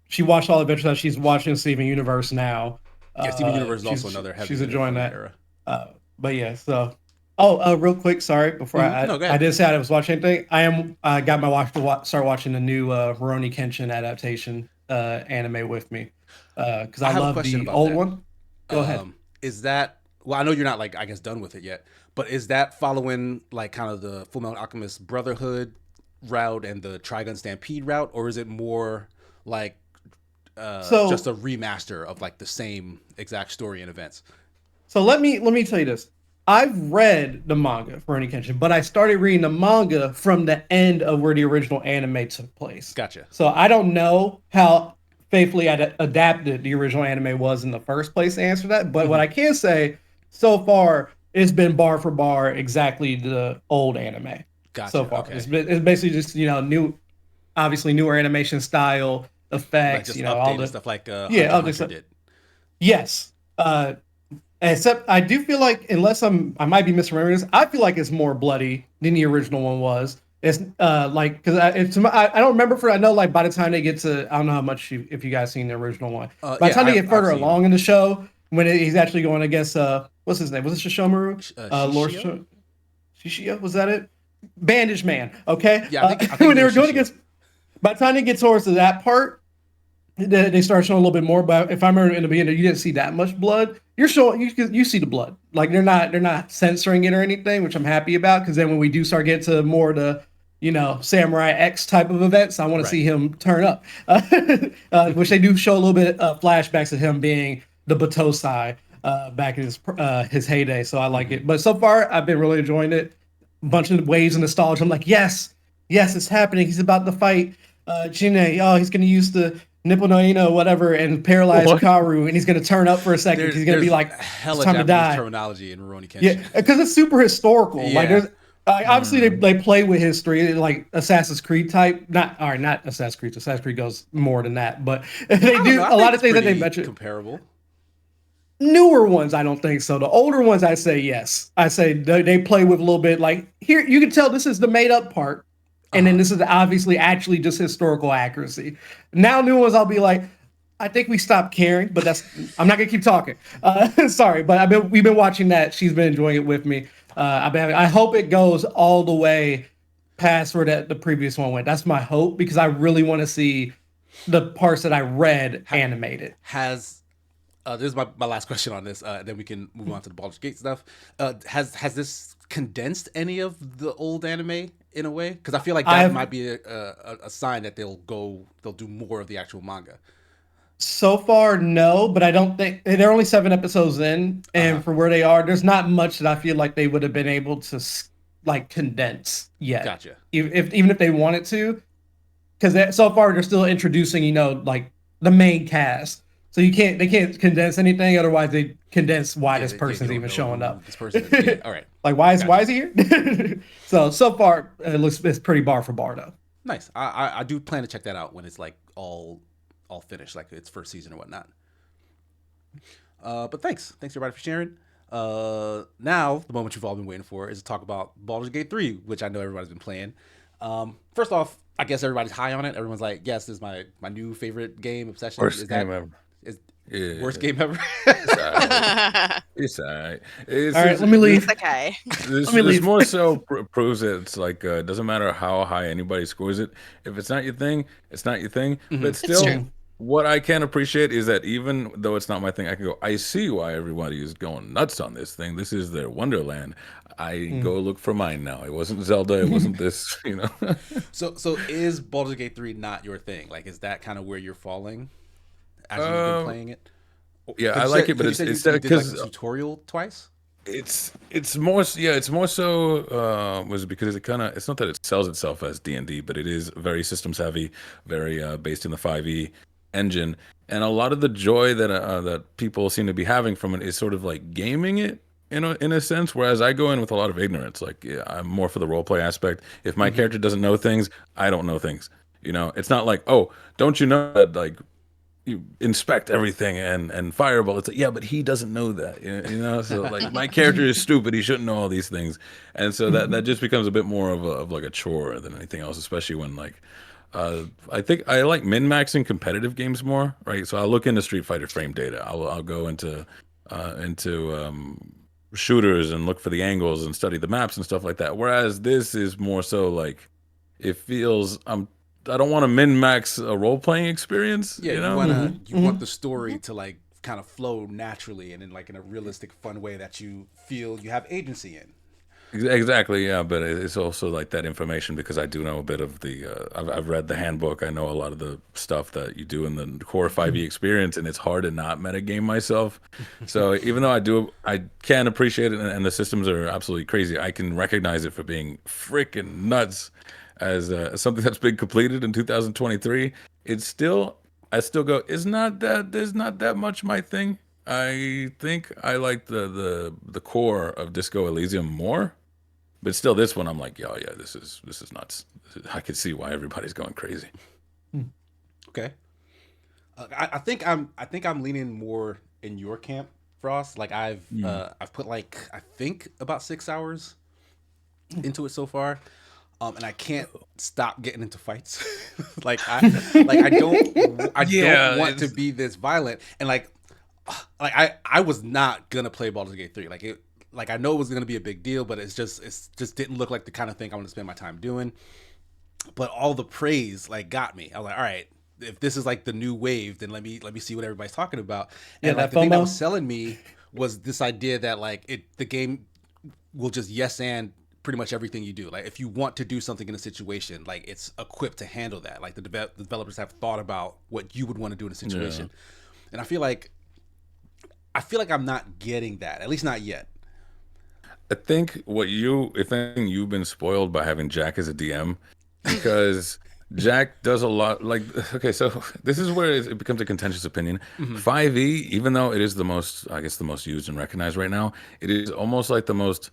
she watched all the Adventure Time. She's watching Steven Universe now. Yeah, Steven Universe is also another heavy. She's enjoying that era. But yeah, so. Oh, real quick, sorry. Before I didn't say I was watching anything. I got my wife to start watching the new Rurouni Kenshin adaptation anime with me because I love the old one. Go ahead. Is that I know you're not like I guess done with it yet, but is that following like kind of the Fullmetal Alchemist Brotherhood route and the Trigun Stampede route, or is it more like just a remaster of like the same exact story and events? So let me tell you this. I've read the manga for Rurouni Kenshin, but I started reading the manga from the end of where the original anime took place. Gotcha. So I don't know how faithfully adapted the original anime was in the first place to answer that. But what I can say so far, it's been bar for bar exactly the old anime. Gotcha. So far, Okay. it's basically just obviously newer animation style, effects, Like just all the stuff like all Hunter this Hunter did. Yes. Except I do feel like, unless I might be misremembering this, I feel like it's more bloody than the original one was. It's like, because I don't remember I know, like, by the time they get to, I don't know how much if you guys seen the original one. By the time they get further along in the show, when he's actually going against what's his name? Was it Shishomaru? Lord Shishio? Was that it? Bandage Man. Okay. Yeah, I think when they were going against. By the time they get towards that part, they start showing a little bit more. But if I remember in the beginning, you didn't see that much blood. You're showing you see the blood. Like they're not censoring it or anything, which I'm happy about. Because then when we do start getting to more the Samurai X type of events, I want to see him turn up. Which they do show a little bit of flashbacks of him being the Batosai back in his heyday. So I like it. But so far, I've been really enjoying it. A bunch of waves of nostalgia. I'm like, yes, it's happening. He's about to fight Jinne. Oh, he's going to use the Nippo no Ino, whatever, and paralyze Karu, and he's going to turn up for a second. He's going to be like, hella time to die. Terminology in Rurouni Kenshin. Yeah, because it's super historical. Yeah. Like there's obviously they play with history, like Assassin's Creed type. Not Assassin's Creed. Assassin's Creed goes more than that, but they do a lot of things that they mention. Comparable. Newer ones, I don't think so. The older ones, I say yes. I say they play with a little bit. Like here, you can tell this is the made up part. And then this is obviously actually just historical accuracy. Now, new ones, I'll be like, I think we stopped caring, but I'm not gonna keep talking. Sorry, but we've been watching that. She's been enjoying it with me. I hope it goes all the way past where the previous one went. That's my hope, because I really want to see the parts that I read animated. This is my last question on this. Then we can move on to the Baldur's Gate stuff. Has this condensed any of the old anime in a way? Because I feel like that might be a sign that they'll do more of the actual manga. So far, no, but I don't think they're only 7 episodes in, and for where they are, there's not much that I feel like they would have been able to like condense yet. Gotcha. Even if they wanted to, because so far they're still introducing, like the main cast. So they can't condense anything. Otherwise, they condense why this person's even showing up. This person is, all right. Like why is he here? so far it's pretty bar for bar though. Nice. I do plan to check that out when it's like all finished, like its first season or whatnot. But thanks everybody for sharing. Now the moment you've all been waiting for is to talk about Baldur's Gate 3, which I know everybody's been playing. First off, I guess everybody's high on it. Everyone's like, yes, this is my new favorite game obsession. Worst game ever. Worst game ever. It's all right. All right, let me leave. Okay. This more so proves that it's like it doesn't matter how high anybody scores it. If it's not your thing, it's not your thing. But still, what I can appreciate is that even though it's not my thing, I can go, I see why everybody is going nuts on this thing. This is their wonderland. I go look for mine now. It wasn't Zelda. It wasn't this. So is Baldur's Gate 3 not your thing? Like, is that kind of where you're falling? As you've been playing it? Yeah, I like it, but it's because like tutorial twice. It's more so was because it's not that it sells itself as D&D, but it is very system savvy, very based in the 5e engine, and a lot of the joy that people seem to be having from it is sort of like gaming it in a sense. Whereas I go in with a lot of ignorance, like I'm more for the role play aspect. If my character doesn't know things, I don't know things. It's not like, oh, don't you know that like you inspect everything and fireball. It's like, yeah, but he doesn't know that, so like my character is stupid. He shouldn't know all these things. And so that just becomes a bit more of like a chore than anything else, especially when like, I think I like min-maxing competitive games more, right? So I'll look into Street Fighter frame data. I'll go into shooters and look for the angles and study the maps and stuff like that. Whereas this is more so like, it feels, I don't want to min-max a role-playing experience. Yeah, you want the story to like kind of flow naturally and in like in a realistic, fun way that you feel you have agency in. Exactly, yeah, but it's also like that information because I do know a bit of the. I've read the handbook. I know a lot of the stuff that you do in the core 5e experience, and it's hard to not metagame myself. So even though I can appreciate it, and the systems are absolutely crazy, I can recognize it for being freaking nuts as something that's been completed in 2023. It's still I still go, it's not that there's not that much my thing. I think I like the core of Disco Elysium more. But still, this one I'm like, yeah, this is nuts. I can see why everybody's going crazy. Okay. I think I'm leaning more in your camp, Frost. Like I've put like I think about 6 hours into it so far. And I can't stop getting into fights. I don't want to be this violent. And I was not gonna play Baldur's Gate 3. Like I know it was gonna be a big deal, but it's just didn't look like the kind of thing I want to spend my time doing. But all the praise like got me. I was like, all right, if this is like the new wave, then let me see what everybody's talking about. And like the thing that was selling me was this idea that like the game will just yes and pretty much everything you do. Like if you want to do something in a situation, like it's equipped to handle that. Like the developers have thought about what you would want to do in a situation. Yeah. And I feel like I'm not getting that, at least not yet. I think if anything, you've been spoiled by having Jack as a DM, because Jack does a lot. Like, okay, so this is where it becomes a contentious opinion. 5e, even though it is the most used and recognized right now, it is almost like the most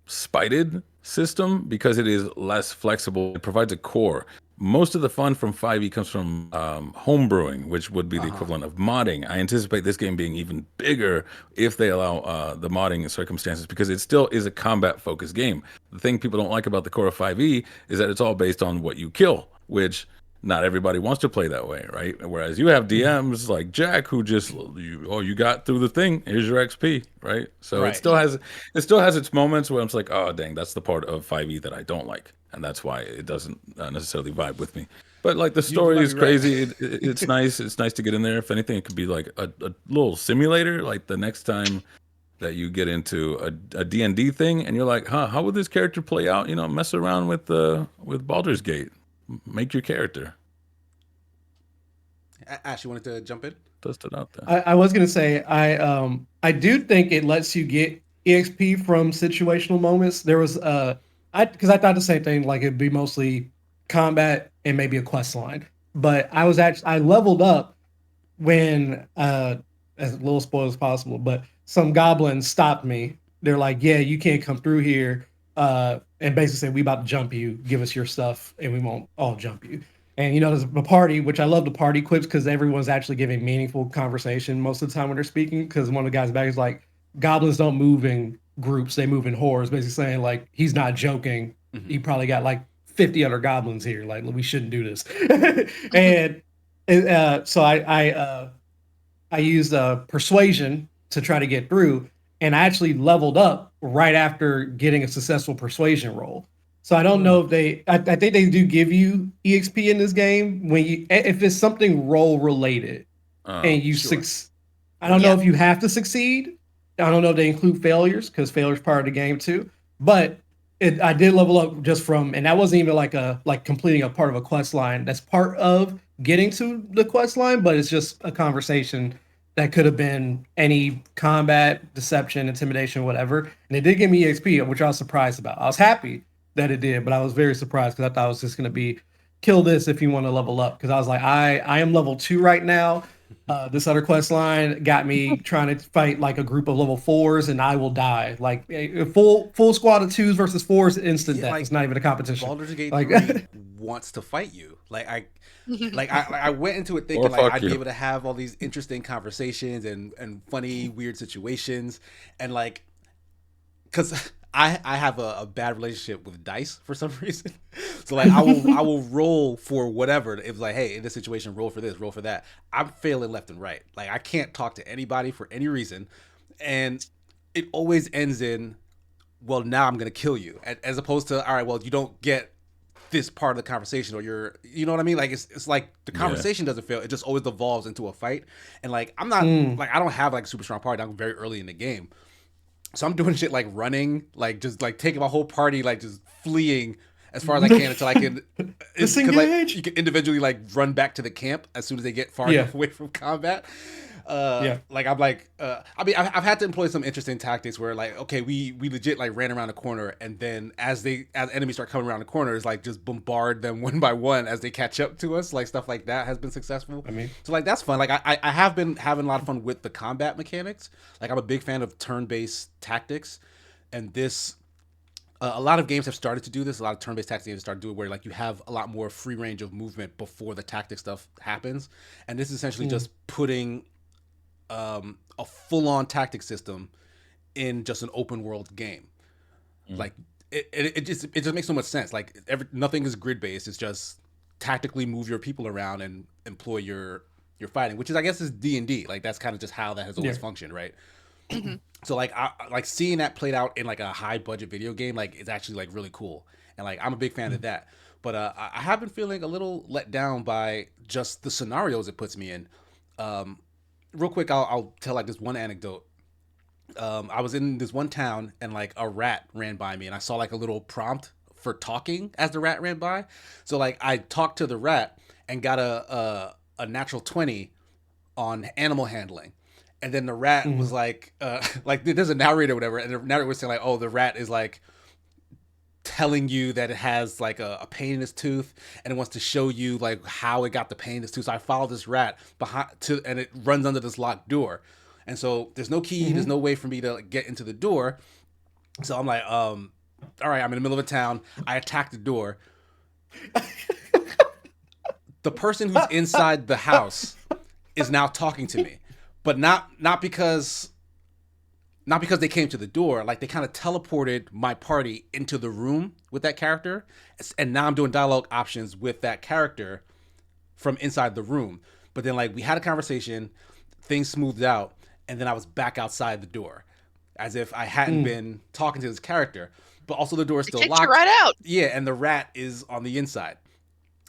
spited system because it is less flexible. It provides a core. Most of the fun from 5e comes from homebrewing, which would be the equivalent of modding. I anticipate this game being even bigger if they allow the modding circumstances, because it still is a combat-focused game. The thing people don't like about the core of 5e is that it's all based on what you kill, which not everybody wants to play that way, right? Whereas you have DMs like Jack who just you got through the thing, here's your XP, right? So it still has its moments where I'm like, oh dang, that's the part of 5e that I don't like, and that's why it doesn't necessarily vibe with me. But like the story is crazy. Right. It's nice. It's nice to get in there. If anything, it could be like a little simulator. Like the next time that you get into a D&D thing, and you're like, how would this character play out? You know, mess around with Baldur's Gate. Make your character. Ash, you wanted to jump in? Test it out there. I was gonna say I do think it lets you get EXP from situational moments. There was because I thought the same thing, like it'd be mostly combat and maybe a quest line. But I leveled up when as little spoil as possible, but some goblins stopped me. They're like, yeah, you can't come through here. And basically said, we about to jump you, give us your stuff, and we won't all jump you. And there's a party, which I love the party quips because everyone's actually giving meaningful conversation most of the time when they're speaking. Because one of the guys back is like, goblins don't move in groups, they move in hordes, basically saying like he's not joking. He probably got like 50 other goblins here. Like, we shouldn't do this. and so I used persuasion to try to get through, and I actually leveled up right after getting a successful persuasion roll. So I don't know if I think they do give you EXP in this game if it's something role related and you I don't know if you have to succeed. I don't know if they include failures, because failures part of the game too. But I did level up just from, and that wasn't even like completing a part of a quest line. That's part of getting to the quest line, but it's just a conversation that could have been any combat, deception, intimidation, whatever. And it did give me EXP, which I was surprised about. I was happy that it did, but I was very surprised because I thought it was just going to be kill this if you want to level up. Because I was like, I am level 2 right now. This other quest line got me trying to fight like a group of level 4s, and I will die. Like a full squad of 2s versus 4s, instant death. Like, it's not even a competition. Baldur's Gate 3 wants to fight you. I went into it thinking like I'd be able to have all these interesting conversations and funny, weird situations, and like, because I have a bad relationship with dice for some reason. So like I will roll for whatever. It was like, hey, in this situation, roll for this, roll for that. I'm failing left and right. Like I can't talk to anybody for any reason, and it always ends in, well, now I'm gonna kill you, as opposed to, all right, well, you don't get this part of the conversation, or you know what I mean? Like it's like the conversation doesn't fail. It just always evolves into a fight. And like I'm not like, I don't have like a super strong party. I'm very early in the game. So I'm doing shit like running, like just like taking my whole party, like just fleeing. as far as I can until I can. Disengage. You can individually like run back to the camp as soon as they get far enough away from combat. Like I'm like, I mean, I've had to employ some interesting tactics where like, okay, we legit like ran around the corner, and then as enemies start coming around the corners, like just bombard them one by one as they catch up to us. Like stuff like that has been successful. I mean, so like that's fun. Like I have been having a lot of fun with the combat mechanics. Like I'm a big fan of turn-based tactics, and this. A lot of games have started to do this. A lot of turn-based tactics games have started to do it where like you have a lot more free range of movement before the tactic stuff happens, and this is essentially just putting a full-on tactic system in just an open world game. Like it just makes so much sense. Like nothing is grid based. It's just tactically move your people around and employ your fighting, which is I guess is D&D. Like that's kind of just how that has always functioned, right? So like I like seeing that played out in like a high budget video game, like it's actually like really cool, and like I'm a big fan of that. But I have been feeling a little let down by just the scenarios it puts me in. Real quick, I'll tell like this one anecdote. I was in this one town and like a rat ran by me, and I saw like a little prompt for talking as the rat ran by. So like I talked to the rat and got a natural 20 on animal handling. And then the rat was like there's a narrator or whatever, and the narrator was saying like, oh, the rat is like telling you that it has like a pain in its tooth, and it wants to show you like how it got the pain in its tooth. So I follow this rat and it runs under this locked door, and so there's no key, there's no way for me to like, get into the door. So I'm like, all right, I'm in the middle of a town. I attack the door. The person who's inside the house is now talking to me. But not because they came to the door. Like they kind of teleported my party into the room with that character, and now I'm doing dialogue options with that character from inside the room. But then like we had a conversation, things smoothed out, and then I was back outside the door, as if I hadn't been talking to this character. But also the door is still locked. Right out. Yeah, and the rat is on the inside.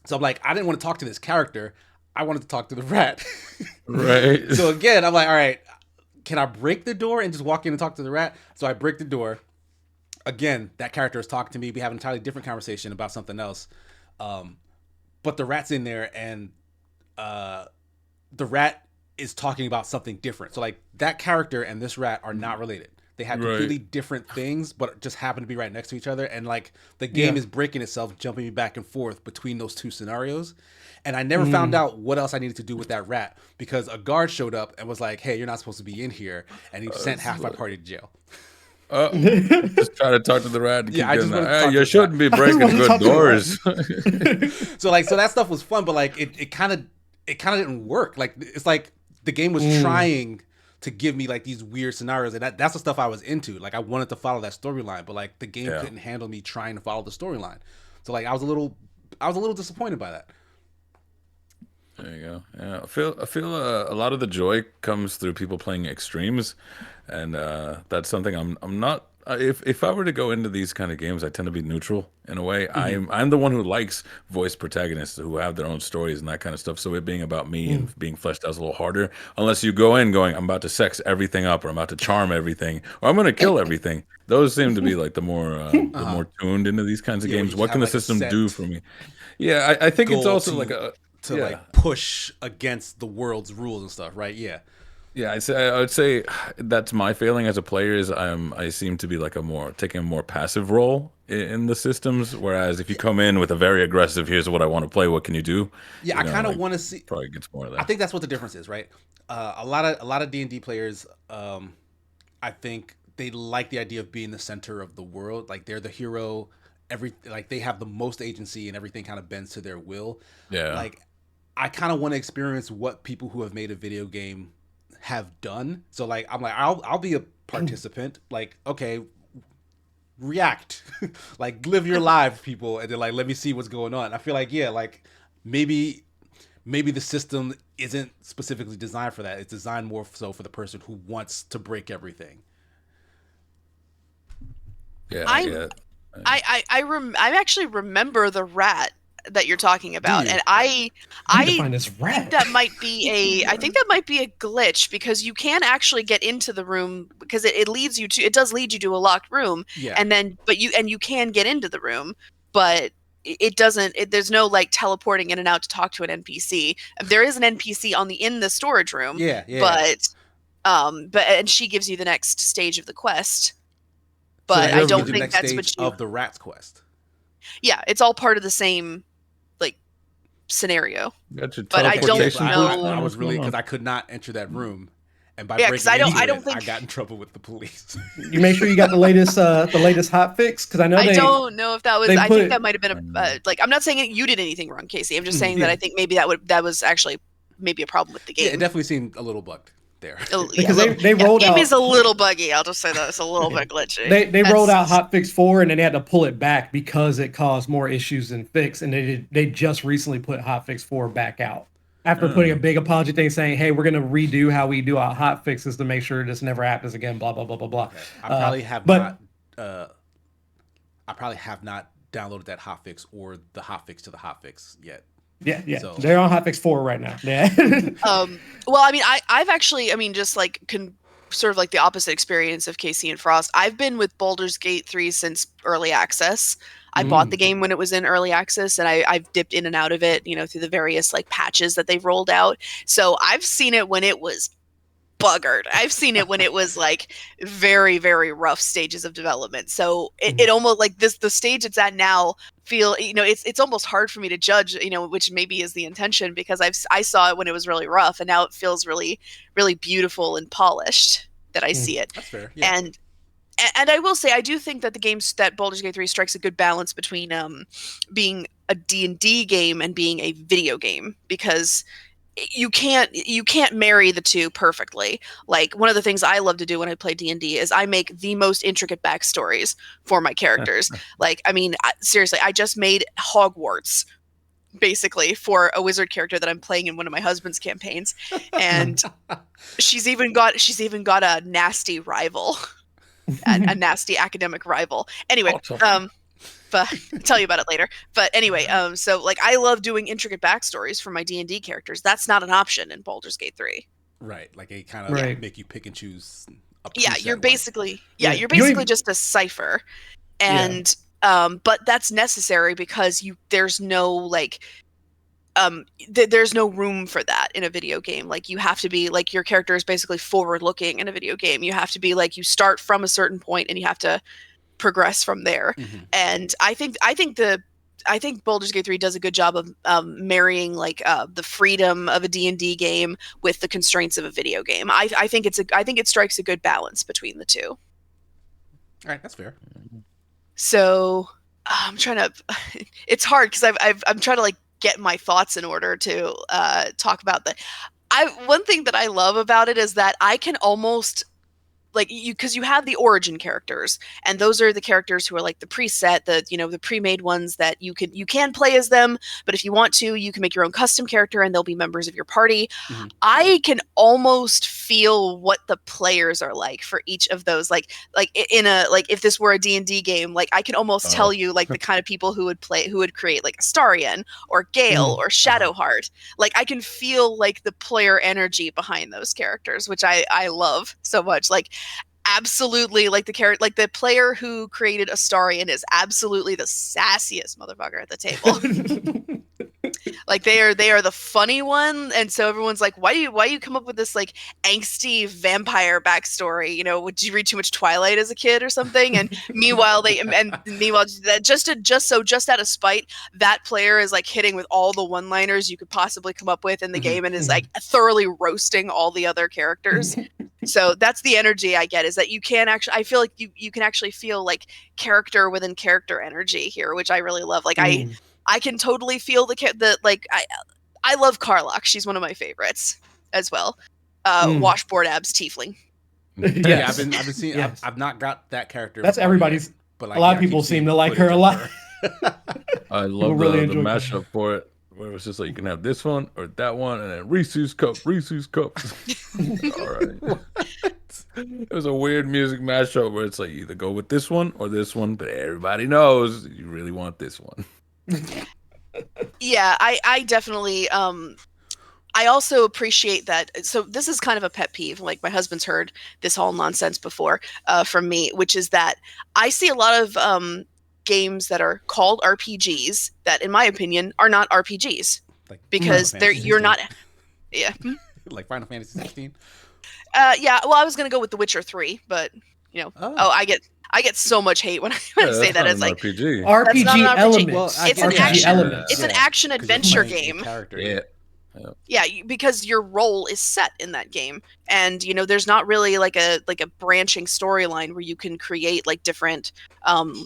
So I'm like, I didn't want to talk to this character. I wanted to talk to the rat. Right. So again, I'm like, all right, can I break the door and just walk in and talk to the rat? So I break the door. Again, that character is talking to me. We have an entirely different conversation about something else. But the rat's in there, and the rat is talking about something different. So like that character and this rat are not related. They have completely different things, but just happen to be right next to each other. And like the game is breaking itself, jumping me back and forth between those two scenarios. And I never found out what else I needed to do with that rat, because a guard showed up and was like, hey, you're not supposed to be in here. And he sent half my party to jail. Just try to talk to the rat. And I just want to talk you shouldn't be breaking good doors. So that stuff was fun, but like it kind of didn't work. Like it's like the game was trying to give me like these weird scenarios, and that's the stuff I was into. Like I wanted to follow that storyline, but like the game couldn't handle me trying to follow the storyline. So like I was a little disappointed by that. There you go. Yeah, I feel a lot of the joy comes through people playing extremes, and that's something I'm not. If I were to go into these kind of games, I tend to be neutral in a way. I'm the one who likes voice protagonists who have their own stories and that kind of stuff. So it being about me and being fleshed out is a little harder. Unless you go in going, I'm about to sex everything up, or I'm about to charm everything, or I'm going to kill everything. Those seem to be like the more tuned into these kinds of games. What can the system do for me? Yeah, I think it's also like like push against the world's rules and stuff, right? Yeah. Yeah, I would say that's my failing as a player is I seem to be like taking a more passive role in the systems. Whereas if you come in with a very aggressive, here's what I want to play, what can you do? Yeah, I kind of want to see. Probably gets more of that. I think that's what the difference is, right? A lot of D&D players, I think they like the idea of being the center of the world. Like they're the hero. Like they have the most agency, and everything kind of bends to their will. Yeah. Like I kind of want to experience what people who have made a video game have done. So like I'm like I'll be a participant. Like okay, react, like live your lives, people, and then like let me see what's going on. I feel like like maybe the system isn't specifically designed for that. It's designed more so for the person who wants to break everything. Yeah, I actually remember the rat that you're talking about, and I find this rat. think that might be a glitch, because you can actually get into the room, because it does lead you to a locked room, and then you can get into the room, but it doesn't. There's no like teleporting in and out to talk to an NPC. There is an NPC in the storage room. Yeah, yeah. But and she gives you the next stage of the quest. So But that I gives you don't the think next that's stage what you. of the rat's quest. Yeah, it's all part of the same like scenario. Got your But I don't teleportation know- boots on? I was What's really going because on? I could not enter that room, and by Yeah, 'cause breaking into I it, don't think- I got in trouble with the police. You make sure you got the latest hot fix, because I know I don't know if that was. they I put- think that might have been a like. I'm not saying you did anything wrong, Casey. I'm just saying that Yeah. I think maybe that was actually maybe a problem with the game. Yeah, it definitely seemed a little bugged there. Because they rolled game out. is a little buggy. I'll just say that it's a little bit glitchy. They rolled out hotfix 4 and then they had to pull it back because it caused more issues than fix, and they just recently put hotfix 4 back out after putting a big apology thing saying, hey, we're going to redo how we do our hot fixes to make sure this never happens again, blah blah blah blah blah. I probably have but- not. I probably have not downloaded that hotfix or the hotfix to the hotfix yet. Yeah, So- they're on hotfix 4 right now. Yeah. Well, I mean, I've actually, I mean, just like sort of like the opposite experience of Casey and Frost. I've been with Baldur's Gate 3 since early access. I bought the game when it was in early access, and I've dipped in and out of it, you know, through the various like patches that they've rolled out. So I've seen it when it was buggered. I've seen it when it was like very, very rough stages of development. So it almost like the stage it's at now feel, you know, it's almost hard for me to judge, you know, which maybe is the intention, because I saw it when it was really rough, and now it feels really, really beautiful and polished that I see it. That's fair. Yeah. And I will say, I do think that that Baldur's Gate 3 strikes a good balance between being a D&D game and being a video game, because you can't marry the two perfectly. Like, one of the things I love to do when I play D&D is I make the most intricate backstories for my characters. Like, I mean, seriously, I just made Hogwarts basically for a wizard character that I'm playing in one of my husband's campaigns, and she's even got a nasty rival, a nasty academic rival. Anyway, but I'll tell you about it later. But anyway, so like, I love doing intricate backstories for my D&D characters. That's not an option in Baldur's Gate 3. Right. Like, they kind of Right. make you pick and choose. Yeah, you're basically Yeah, you're you basically even- just a cipher, and but that's necessary because there's no like there's no room for that in a video game. Like, you have to be like, your character is basically forward looking in a video game. You have to be like, you start from a certain point and you have to progress from there. And I think Baldur's Gate 3 does a good job of marrying like the freedom of a D&D game with the constraints of a video game. I think it strikes a good balance between the two. All right, that's fair. So I'm trying to. It's hard because I'm trying to like get my thoughts in order to talk about that. One thing that I love about it is that I can almost like because you have the origin characters, and those are the characters who are like the preset, the pre-made ones that you can play as them, but if you want to, you can make your own custom character and they'll be members of your party. I can almost feel what the players are like for each of those, like in a, like, if this were a D&D game, like I can almost tell you like the kind of people who would create like Astarion or Gale or Shadowheart. Like, I can feel like the player energy behind those characters, which I love so much. Like, absolutely, like the player who created Astarion is absolutely the sassiest motherfucker at the table. Like, they are the funny one, and so everyone's like, why do you come up with this like angsty vampire backstory? You know, did you read too much Twilight as a kid or something? And meanwhile that just out of spite, that player is like hitting with all the one-liners you could possibly come up with in the game, and is like thoroughly roasting all the other characters. So that's the energy I get, is that you can actually, I feel like you can actually feel like character within character energy here, which I really love. Like, I can totally feel the like, I love Karlach. She's one of my favorites as well. Washboard abs tiefling. Yeah, I've been seeing. Yes. I've not got that character. That's everybody's. Yet, but like, A lot yeah, of I keep people seem seeing to like her a footage lot. of her. I love really the enjoy mashup for it, where it was just like, you can have this one or that one, and then Reese's cup. All right. It was a weird music mashup where it's like, you either go with this one or this one, but everybody knows you really want this one. Yeah, I definitely I also appreciate that. So this is kind of a pet peeve. Like, my husband's heard this whole nonsense before from me, which is that I see a lot of games that are called RPGs that, in my opinion, are not RPGs Like because Final Fantasy you're 16. not. Yeah. Like Final Fantasy 16. Yeah. Well, I was gonna go with The Witcher 3, but Oh. I get so much hate when I Yeah, say that's that. not It's an like RPG. that's not an RPG RPG. elements. Well, I It's guess, an yeah, RPG action. elements. It's an Yeah, action 'cause you're adventure playing a game. character. Yeah. Yeah, because your role is set in that game, and there's not really like a branching storyline where you can create like different and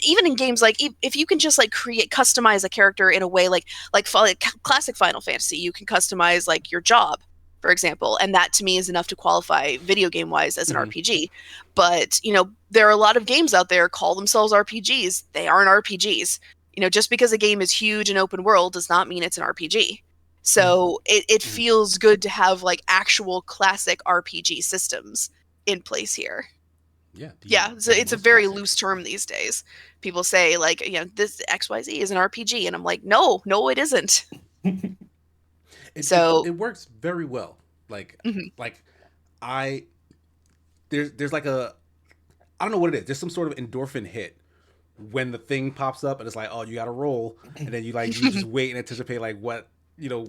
even in games like if you can just like customize a character in a way like classic Final Fantasy, you can customize like your job, for example, and that to me is enough to qualify video game wise as an Mhm. RPG. But there are a lot of games out there call themselves RPGs. They aren't RPGs. Just because a game is huge and open world does not mean it's an RPG. So it feels good to have like actual classic RPG systems in place here. Yeah. Yeah, so it's a very loose term these days. People say like, this XYZ is an RPG, and I'm like, no, it isn't. So It works very well. Like Mhm. like I there's like a, I don't know what it is. There's some sort of endorphin hit when the thing pops up and it's like, oh, you got to roll, and then you just wait and anticipate like what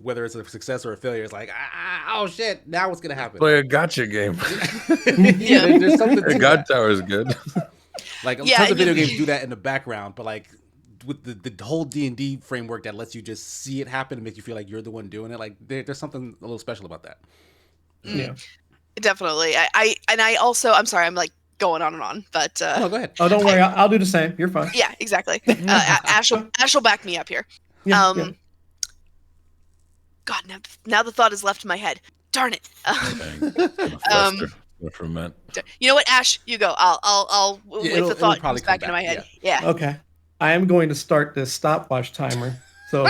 whether it's a success or a failure. It's like, oh shit, now what's gonna happen? Play a gotcha game. Yeah, there's something to God that. Tower is good. Like Yeah, tons of and video games do that in the background, but like with the whole D&D framework that lets you just see it happen and make you feel like you're the one doing it, like there's something a little special about that. Yeah. Definitely. I also, I'm sorry, I'm like going on and on, but No, go ahead. Oh, don't worry. I'll do the same. You're fine. yeah, exactly. Ash will back me up here. Yeah, Um, God, now the thought has left my head. Darn it. Ferment. You know what, Ash? You go. I'll Yeah, if the thought probably comes come back into my back, head. Yeah. Okay. I am going to start this stopwatch timer. So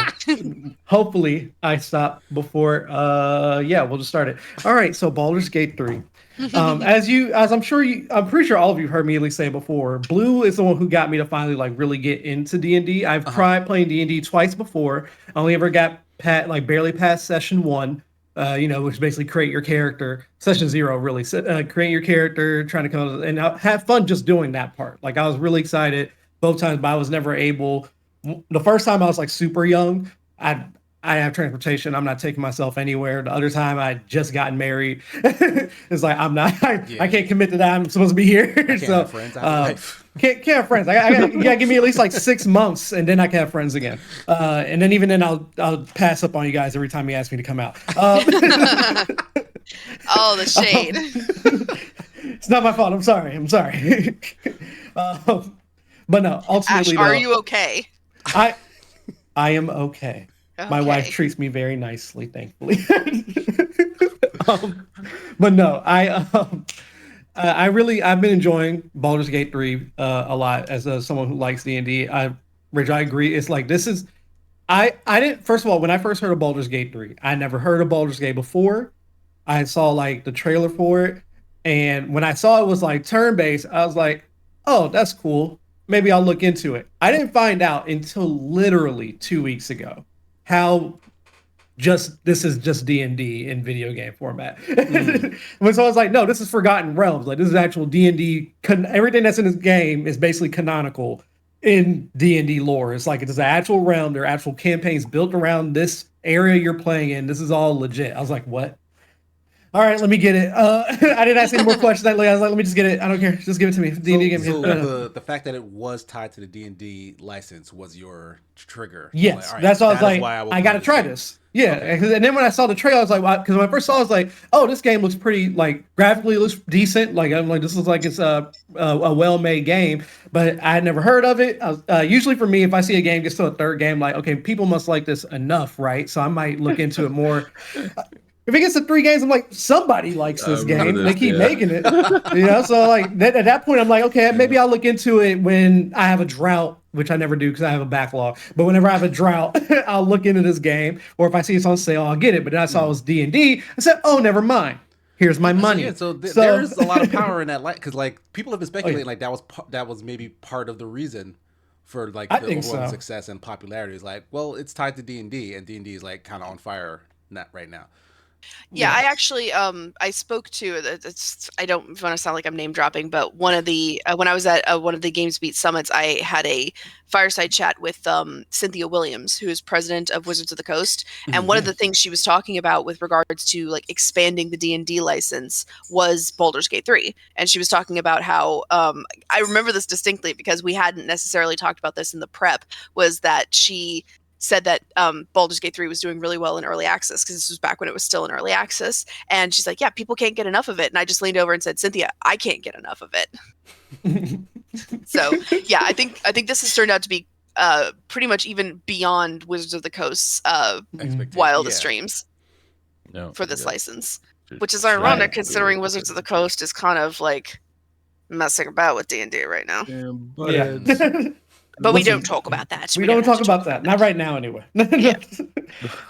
hopefully I stop before we'll just start it. All right, so Baldur's Gate 3. I'm pretty sure all of you heard me at least say before, Blue is the one who got me to finally like really get into D&D. I've tried playing D&D twice before. I only ever got barely past session 1. Which basically create your character. Session 0 really create your character, trying to come and have fun just doing that part. Like I was really excited both times, but I was never able. The first time I was like super young. I have transportation. I'm not taking myself anywhere. The other time I just gotten married. It's like I can't commit to that. I'm supposed to be here. I can't have friends. I have a life. Can't have friends. You gotta give me at least like 6 months, and then I can have friends again. And then even then, I'll pass up on you guys every time you ask me to come out. Oh, the shade. It's not my fault. I'm sorry. But no, ultimately, Ash, are you okay? I am okay. My wife Okay. treats me very nicely, thankfully. But no, I've been enjoying Baldur's Gate 3 a lot as someone who likes D&D. Rich, I agree. It's like I didn't, first of all, when I first heard of Baldur's Gate 3, I never heard of Baldur's Gate before. I saw like the trailer for it, and when I saw it was like turn-based, I was like, oh, that's cool. Maybe I'll look into it. I didn't find out until literally 2 weeks ago how this is just D&D in video game format. When so I was like, no, this is Forgotten Realms. Like this is actual D&D. Everything that's in this game is basically canonical in D&D lore. It's like it's an actual realm. There are actual campaigns built around this area you're playing in. This is all legit. I was like, what? All right, let me get it. I didn't ask any more questions. I was like, let me just get it. I don't care. Just give it to me. D&D game. So the fact that it was tied to the D&D license was your trigger. Yes, like, all right, that's why I was like, I I got to try this. Yeah, and then when I saw the trailer, I was like, because when I first saw it, I was like, oh, this game looks pretty, like, graphically looks decent. Like, I'm like, this looks like it's a well-made game, but I had never heard of it. Usually for me, if I see a game gets to a third game, like, okay, people must like this enough, right? So I might look into it more. If it gets to 3 games, I'm like, somebody likes this game. They keep making it, So like at that point, I'm like, okay, maybe I'll look into it when I have a drought, which I never do because I have a backlog. But whenever I have a drought, I'll look into this game, or if I see it's on sale, I'll get it. But then I saw it was D&D. I said, oh, never mind. Here's my money. Yeah, so there's a lot of power in that, because like people have been speculating like that was maybe part of the reason for like the overall success and popularity. Is like, well, it's tied to D&D, and D&D is like kind of on fire right now. Yeah, I actually I spoke to I don't want to sound like I'm name dropping, but one of the when I was at one of the Games Beat summits, I had a fireside chat with Cynthia Williams, who is president of Wizards of the Coast, and one of the things she was talking about with regards to like expanding the D&D license was Baldur's Gate 3, and she was talking about how I remember this distinctly because we hadn't necessarily talked about this in the prep, was that she said that Baldur's Gate 3 was doing really well in early access because this was back when it was still in early access. And she's like, yeah, people can't get enough of it. And I just leaned over and said, Cynthia, I can't get enough of it. So yeah, I think this has turned out to be pretty much even beyond Wizards of the Coast's wildest dreams for this license, which is ironic considering Wizards of the Coast is kind of like messing about with D&D right now. Yeah. But we don't talk about that. We don't talk about that. Not right now, anyway. Yeah.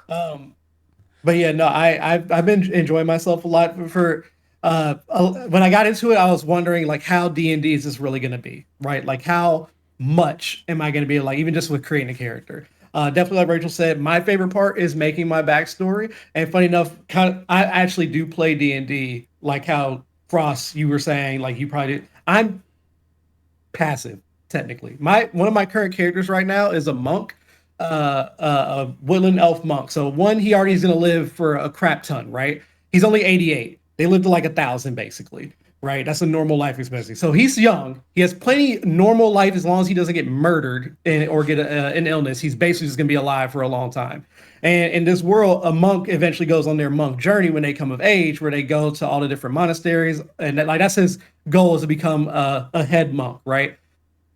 But yeah, no, I've been enjoying myself a lot. For when I got into it, I was wondering like how D&D is this really going to be, right? Like how much am I going to be like, even just with creating a character? Definitely, like Rachel said, my favorite part is making my backstory. And funny enough, I actually do play D&D, like how Frost, you were saying, like you probably did. I'm passive. Technically, one of my current characters right now is a monk, a woodland elf monk. So one, he already is going to live for a crap ton, right? He's only 88. They live to like 1,000 basically, right? That's a normal life expectancy. So he's young. He has plenty normal life as long as he doesn't get murdered or get an illness. He's basically just going to be alive for a long time. And in this world, a monk eventually goes on their monk journey when they come of age, where they go to all the different monasteries, and that's his goal, is to become a head monk, right?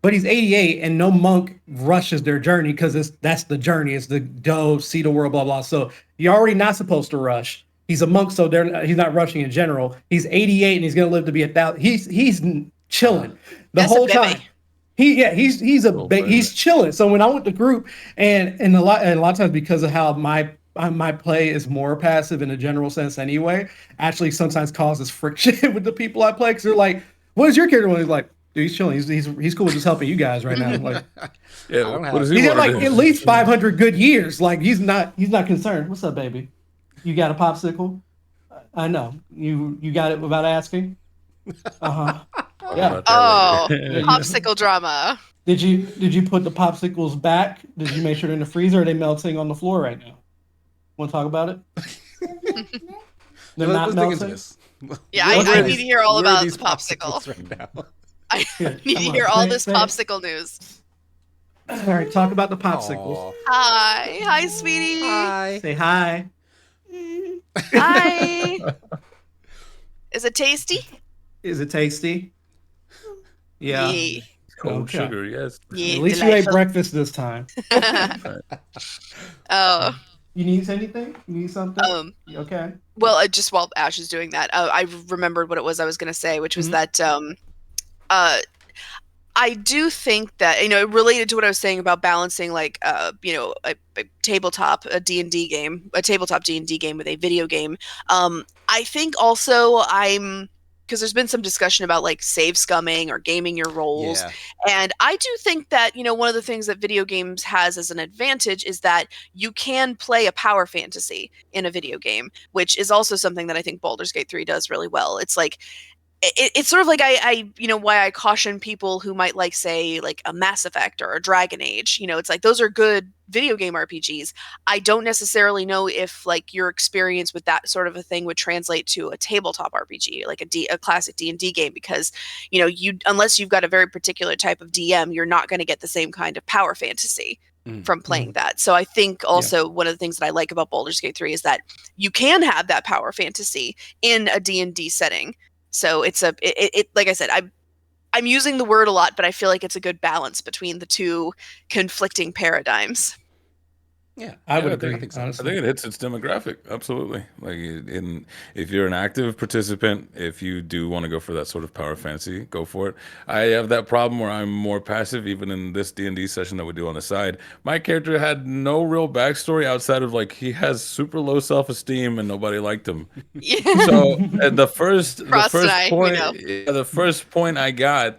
But he's 88, and no monk rushes their journey because that's the journey. It's the go see the world, blah blah. So you're already not supposed to rush. He's a monk, so he's not rushing in general. He's 88, and he's gonna live to be 1,000. He's chilling the whole time. He's chilling. So when I went to group, and a lot of times because of how my play is more passive in a general sense anyway, actually sometimes causes friction with the people I play because they're like, "What is your character?" When he's like, dude, he's chilling. He's cool with just helping you guys right now. Like, he's got like at least 500 good years. Like he's not concerned. What's up, baby? You got a popsicle? I know you got it without asking. Yeah. Oh, popsicle drama. Did you put the popsicles back? Did you make sure they're in the freezer? Or are they melting on the floor right now? Want to talk about it? They're not melting. Yeah, I need to hear all about the popsicle right now. I need to hear all this popsicle news. All right, talk about the popsicles. Hi, sweetie. Hi. Say hi. Hi. Is it tasty? Is it tasty? Yeah. Cold sugar, yes. Yeah, at least delightful. you ate breakfast this time. Oh. You need anything? You need something? Okay. Well, just while Ash is doing that, I remembered what it was I was going to say, which was that I do think that, related to what I was saying about balancing, like, a tabletop D&D game with a video game. I think also because there's been some discussion about like save scumming or gaming your roles. Yeah. And I do think that, one of the things that video games has as an advantage is that you can play a power fantasy in a video game, which is also something that I think Baldur's Gate 3 does really well. It's like, it's sort of like why I caution people who might like, say, like a Mass Effect or a Dragon Age. It's like those are good video game RPGs. I don't necessarily know if like your experience with that sort of a thing would translate to a tabletop RPG, like a classic D&D game, because unless you've got a very particular type of DM, you're not going to get the same kind of power fantasy from playing that. So I think also one of the things that I like about Baldur's Gate 3 is that you can have that power fantasy in a D&D setting. So it's like I said, I'm using the word a lot, but I feel like it's a good balance between the two conflicting paradigms. Yeah, I would agree. I think it hits its demographic. Absolutely. Like, if you're an active participant, if you do want to go for that sort of power fantasy, go for it. I have that problem where I'm more passive, even in this D&D session that we do on the side. My character had no real backstory outside of like he has super low self-esteem and nobody liked him. So the first point I got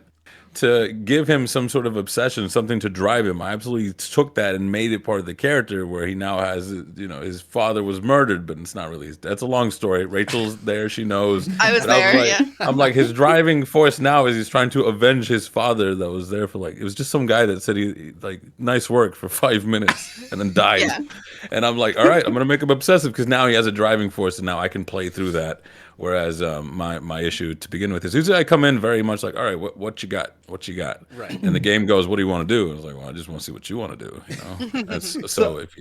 to give him some sort of obsession, something to drive him. I absolutely took that and made it part of the character where he now has, his father was murdered, but it's not really. That's a long story. Rachel's there, she knows. I was But there, like, yeah. I'm like, his driving force now is he's trying to avenge his father that was there for it was just some guy that said he nice work for 5 minutes and then died. Yeah. And I'm like, all right, I'm gonna make him obsessive because now he has a driving force and now I can play through that. Whereas my issue to begin with is usually I come in very much like, all right, what you got? What you got? Right. And the game goes, what do you want to do? I was like, well, I just want to see what you want to do. So if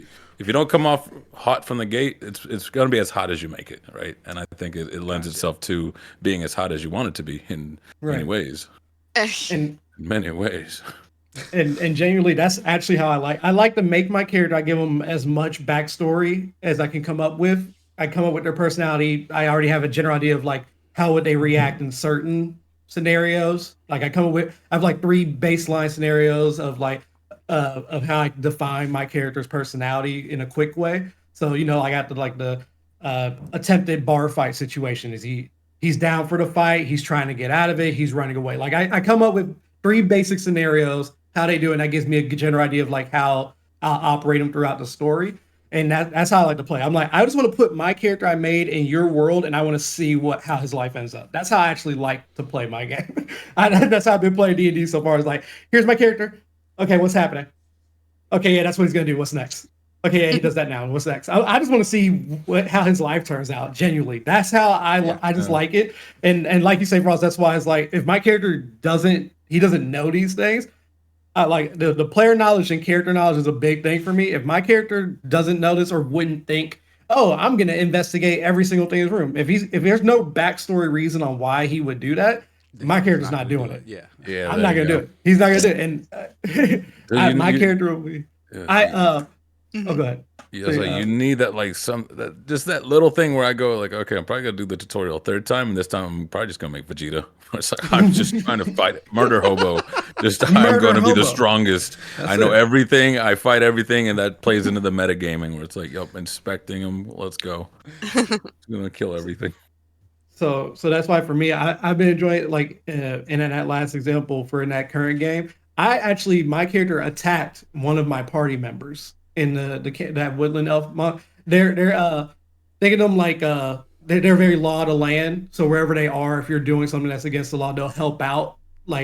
you don't come off hot from the gate, it's going to be as hot as you make it, right? And I think it lends itself to being as hot as you want it to be in many ways. And In many ways. and genuinely, that's actually how I like to make my character. I give them as much backstory as I can come up with. I come up with their personality. I already have a general idea of how would they react in certain scenarios. I have 3 baseline scenarios of how I define my character's personality in a quick way. So I got the attempted bar fight situation. He's down for the fight. He's trying to get out of it. He's running away. I come up with 3 basic scenarios, how they do it, and that gives me a general idea of how I'll operate them throughout the story. And that's how I like to play. I'm like, I just want to put my character I made in your world, and I want to see how his life ends up. That's how I actually like to play my game. That's how I've been playing D&D so far. It's here's my character. Okay, what's happening? Okay, yeah, that's what he's gonna do. What's next? Okay, yeah, he does that now. What's next? I just want to see how his life turns out. Genuinely, that's how I just like it. And like you say, Ross, that's why it's if my character doesn't know these things. The player knowledge and character knowledge is a big thing for me. If my character doesn't know this or wouldn't think, oh, I'm going to investigate every single thing in his room. If there's no backstory reason on why he would do that, my character's not doing it. Yeah. I'm not going to do it. He's not going to do it. And my character will be. Oh, go ahead. Yeah, it's you need that just that little thing where I go okay, I'm probably gonna do the tutorial 3rd time, and this time I'm probably just gonna make Vegeta. It's I'm just trying to fight murder hobo. I'm going to be the strongest. I know everything. I fight everything, and that plays into the metagaming where it's yep, inspecting them. Let's go. It's gonna kill everything. So that's why for me, I've been enjoying and in that last example in that current game, my character attacked one of my party members in that woodland elf monk. They're think of them they're very law of the land. So wherever they are, if you're doing something that's against the law, they'll help out. I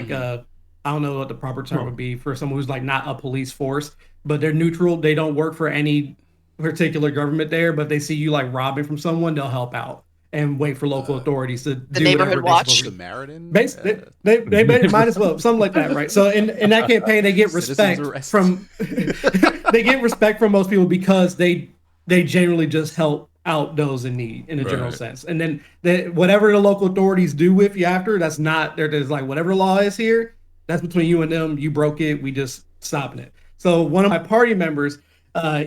don't know what the proper term would be for someone who's not a police force, but they're neutral. They don't work for any particular government there, but they see you robbing from someone, they'll help out and wait for local authorities to do neighborhood watch. Samaritan. They might as well, something like that, right? So in that campaign, they get respect from they get respect from most people because they generally just help out those in need in a general sense. And then whatever the local authorities do with you after, that's not there's whatever the law is here, that's between you and them. You broke it, we just stopping it. So one of my party members,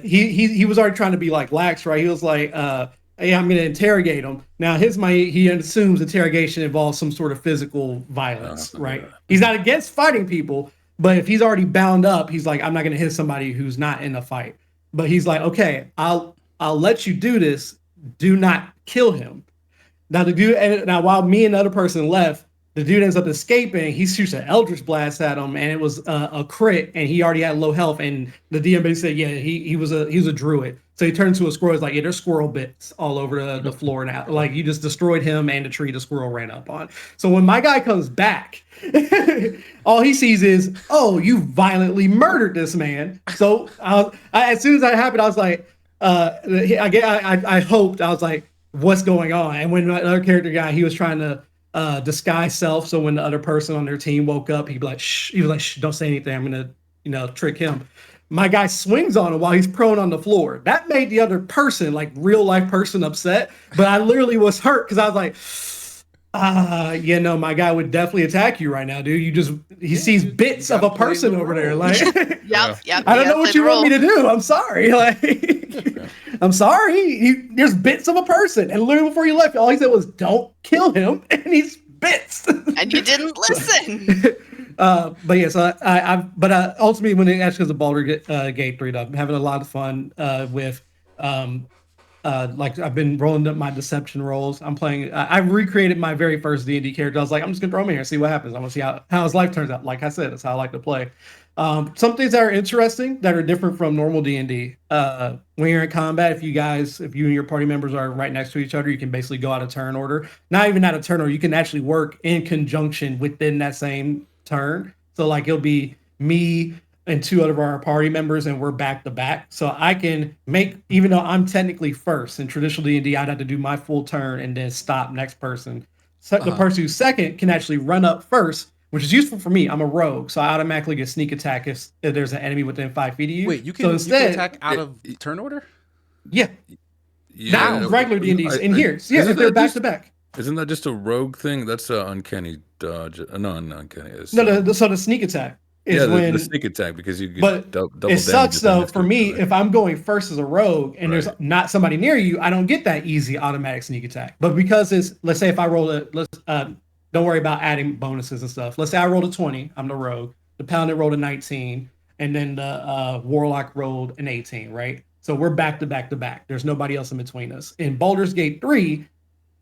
he was already trying to be lax, right? He was hey, I'm going to interrogate him. Now, he assumes interrogation involves some sort of physical violence, right? He's not against fighting people, but if he's already bound up, he's I'm not going to hit somebody who's not in a fight. But he's okay, I'll let you do this. Do not kill him. Now, while me and the other person left, the dude ends up escaping. He shoots an Eldritch Blast at him, and it was a crit, and he already had low health. And the DM basically said, yeah, he was a druid. So he turned to a squirrel. He's yeah, there's squirrel bits all over the floor now. You just destroyed him and the tree the squirrel ran up on. So when my guy comes back, all he sees is, oh, you violently murdered this man. So as soon as that happened, I was I hoped, I was what's going on? And when my other character guy, he was trying to disguise self. So when the other person on their team woke up, he'd be shh. He was shh, don't say anything. I'm gonna, trick him. My guy swings on him while he's prone on the floor. That made the other person, real life person, upset. But I literally was hurt because I was my guy would definitely attack you right now, dude. He sees bits of a person over there. Yep. I don't know what you want me to do. I'm sorry. I'm sorry. There's bits of a person. And literally before you left, all he said was, don't kill him. And he's bits. And you didn't listen. But yes, but ultimately when it actually comes to Baldur Gate 3, I'm having a lot of fun with Like I've been rolling up my deception rolls. I'm playing. I recreated my very first D&D character. I was like, I'm just gonna throw him in here and see what happens. I want to see how his life turns out. Like I said, that's how I like to play. Some things that are interesting that are different from normal D&D. When you're in combat, if you and your party members are right next to each other, you can basically go out of turn order. Not even out of turn order. You can actually work in conjunction within that same turn. So like it'll be me and two other of our party members, and we're back to back. So I can make, even though I'm technically first in traditional D&D, I'd have to do my full turn and then stop next person. So the person who's second can actually run up first, which is useful for me. I'm a rogue, so I automatically get sneak attack if there's an enemy within 5 feet of you. Wait, you can, so instead, you can attack out of turn order? Yeah. Not regular D&Ds. In here. Yeah, if they're back to back. Isn't that just a rogue thing? That's uncanny dodge. No, not uncanny. So the sneak attack is when the sneak attack, because you get but double it sucks though for me other. if I'm going first as a rogue and there's not somebody near you, I don't get that easy automatic sneak attack. But because let's say if I roll don't worry about adding bonuses and stuff. Let's say I rolled a 20, I'm the rogue. The paladin rolled a 19, and then the warlock rolled an 18, right? So we're back to back to back. There's nobody else in between us. In Baldur's Gate 3,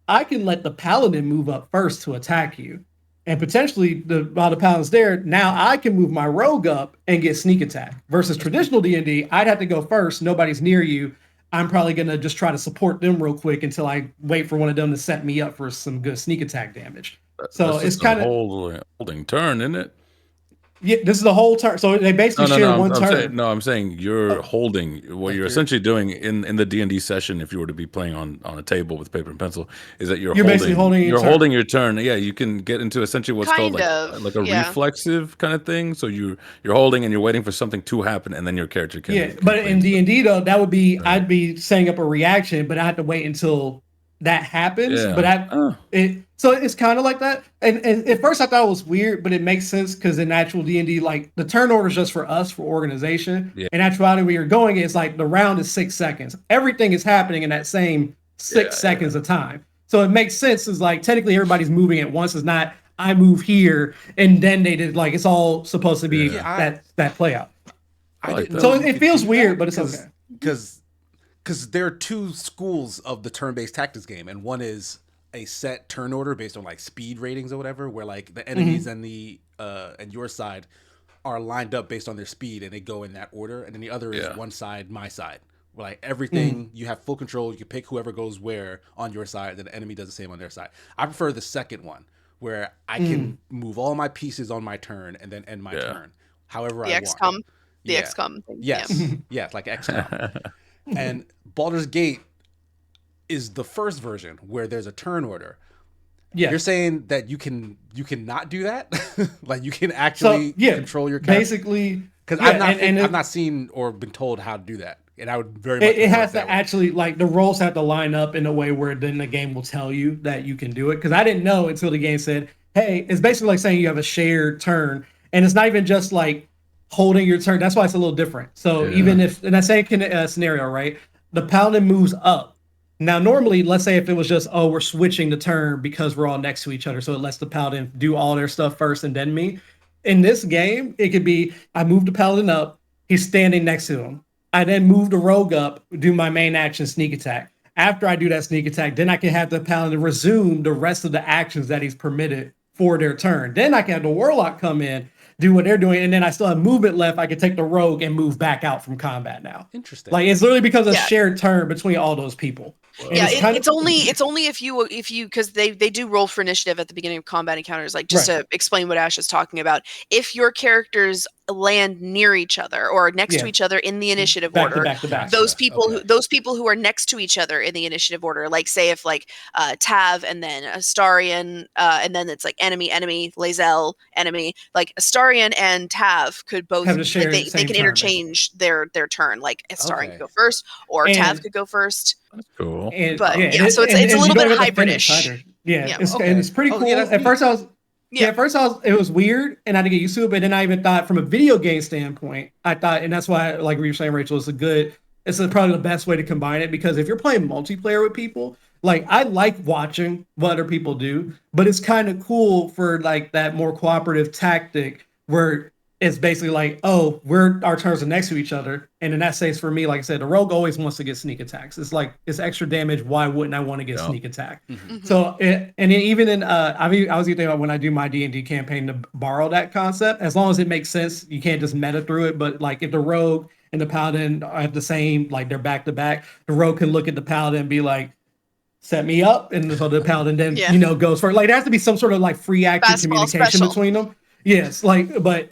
I can let the paladin move up first to attack you. And potentially, while the paladin's there, now I can move my rogue up and get sneak attack. Versus traditional D&D, I'd have to go first. Nobody's near you. I'm probably going to just try to support them real quick until I wait for one of them to set me up for some good sneak attack damage. So it's kind of holding turn, isn't it? Yeah, this is the whole turn. So they basically share one turn. I'm saying you're holding what you're essentially doing in the D&D session. If you were to be playing on a table with paper and pencil, is that you're basically holding your turn. Yeah, you can get into essentially what's called like a reflexive kind of thing. So you're holding and you're waiting for something to happen, and then your character can. Yeah, but in D&D though, that would be I'd be setting up a reaction, but I have to wait until that happens. Yeah. But so it's kind of like that. And at first I thought it was weird, but it makes sense because in actual D&D, like the turn order is just for us, for organization. Yeah. In actuality, where you're going, it's like the round is 6 seconds. Everything is happening in that same 6 seconds of time. So it makes sense. It's like technically everybody's moving at once. It's not I move here and then they did, like it's all supposed to be that play out. So it feels weird, but it's okay. Because there are two schools of the turn-based tactics game, and one is a set turn order based on like speed ratings or whatever, where like the enemies and the and your side are lined up based on their speed and they go in that order, and then the other is one side, my side, where like everything you have full control. You can pick whoever goes where on your side, and the enemy does the same on their side. I prefer the second one, where I can move all my pieces on my turn and then end my turn however I want. The XCOM thing. Yes, like XCOM. And Baldur's Gate is the first version where there's a turn order. Yeah, you're saying that you can not do that, like you can actually control your character? Basically, because I've not seen or been told how to do that, and I would very much. It has to actually like the roles have to line up in a way where then the game will tell you that you can do it. Because I didn't know until the game said, "Hey," it's basically like saying you have a shared turn, and it's not even just like holding your turn. That's why it's a little different. So even if in that same scenario, right, the paladin moves up. Now, normally, let's say if it was just, we're switching the turn because we're all next to each other, so it lets the paladin do all their stuff first and then me. In this game, it could be, I move the paladin up, he's standing next to him. I then move the rogue up, do my main action sneak attack. After I do that sneak attack, then I can have the paladin resume the rest of the actions that he's permitted for their turn. Then I can have the warlock come in, do what they're doing, and then I still have movement left. I can take the rogue and move back out from combat now. Interesting. Like it's literally because of shared turn between all those people. Yeah, it's only if you because they do roll for initiative at the beginning of combat encounters, like just to explain what Ash is talking about. If your characters land near each other or next to each other in the initiative order, those people who are next to each other in the initiative order, like say if like Tav and then Astarion and then it's like enemy Lae'zel enemy, like Astarion and Tav could both they can interchange their turn, like Astarion could go first or Tav could go first. That's cool. But so it's a little bit hybridish. It's pretty cool. At first it was weird and I had to get used to it, but then I even thought from a video game standpoint, I thought, and that's why, like you were saying, Rachel, it's probably the best way to combine it, because if you're playing multiplayer with people, like I like watching what other people do, but it's kind of cool for like that more cooperative tactic where it's basically like, oh, our turns are next to each other. And in that sense, for me, like I said, the rogue always wants to get sneak attacks. It's like it's extra damage. Why wouldn't I want to get sneak attack? Mhm. So, and then even in, I was even thinking about when I do my D&D campaign to borrow that concept, as long as it makes sense, you can't just meta through it. But like if the rogue and the paladin are at the same, like they're back to back, the rogue can look at the paladin and be like, set me up. And so the paladin then, Yeah. goes for it. Like there has to be some sort of like free action Basketball communication special. between them. Yes, like, but,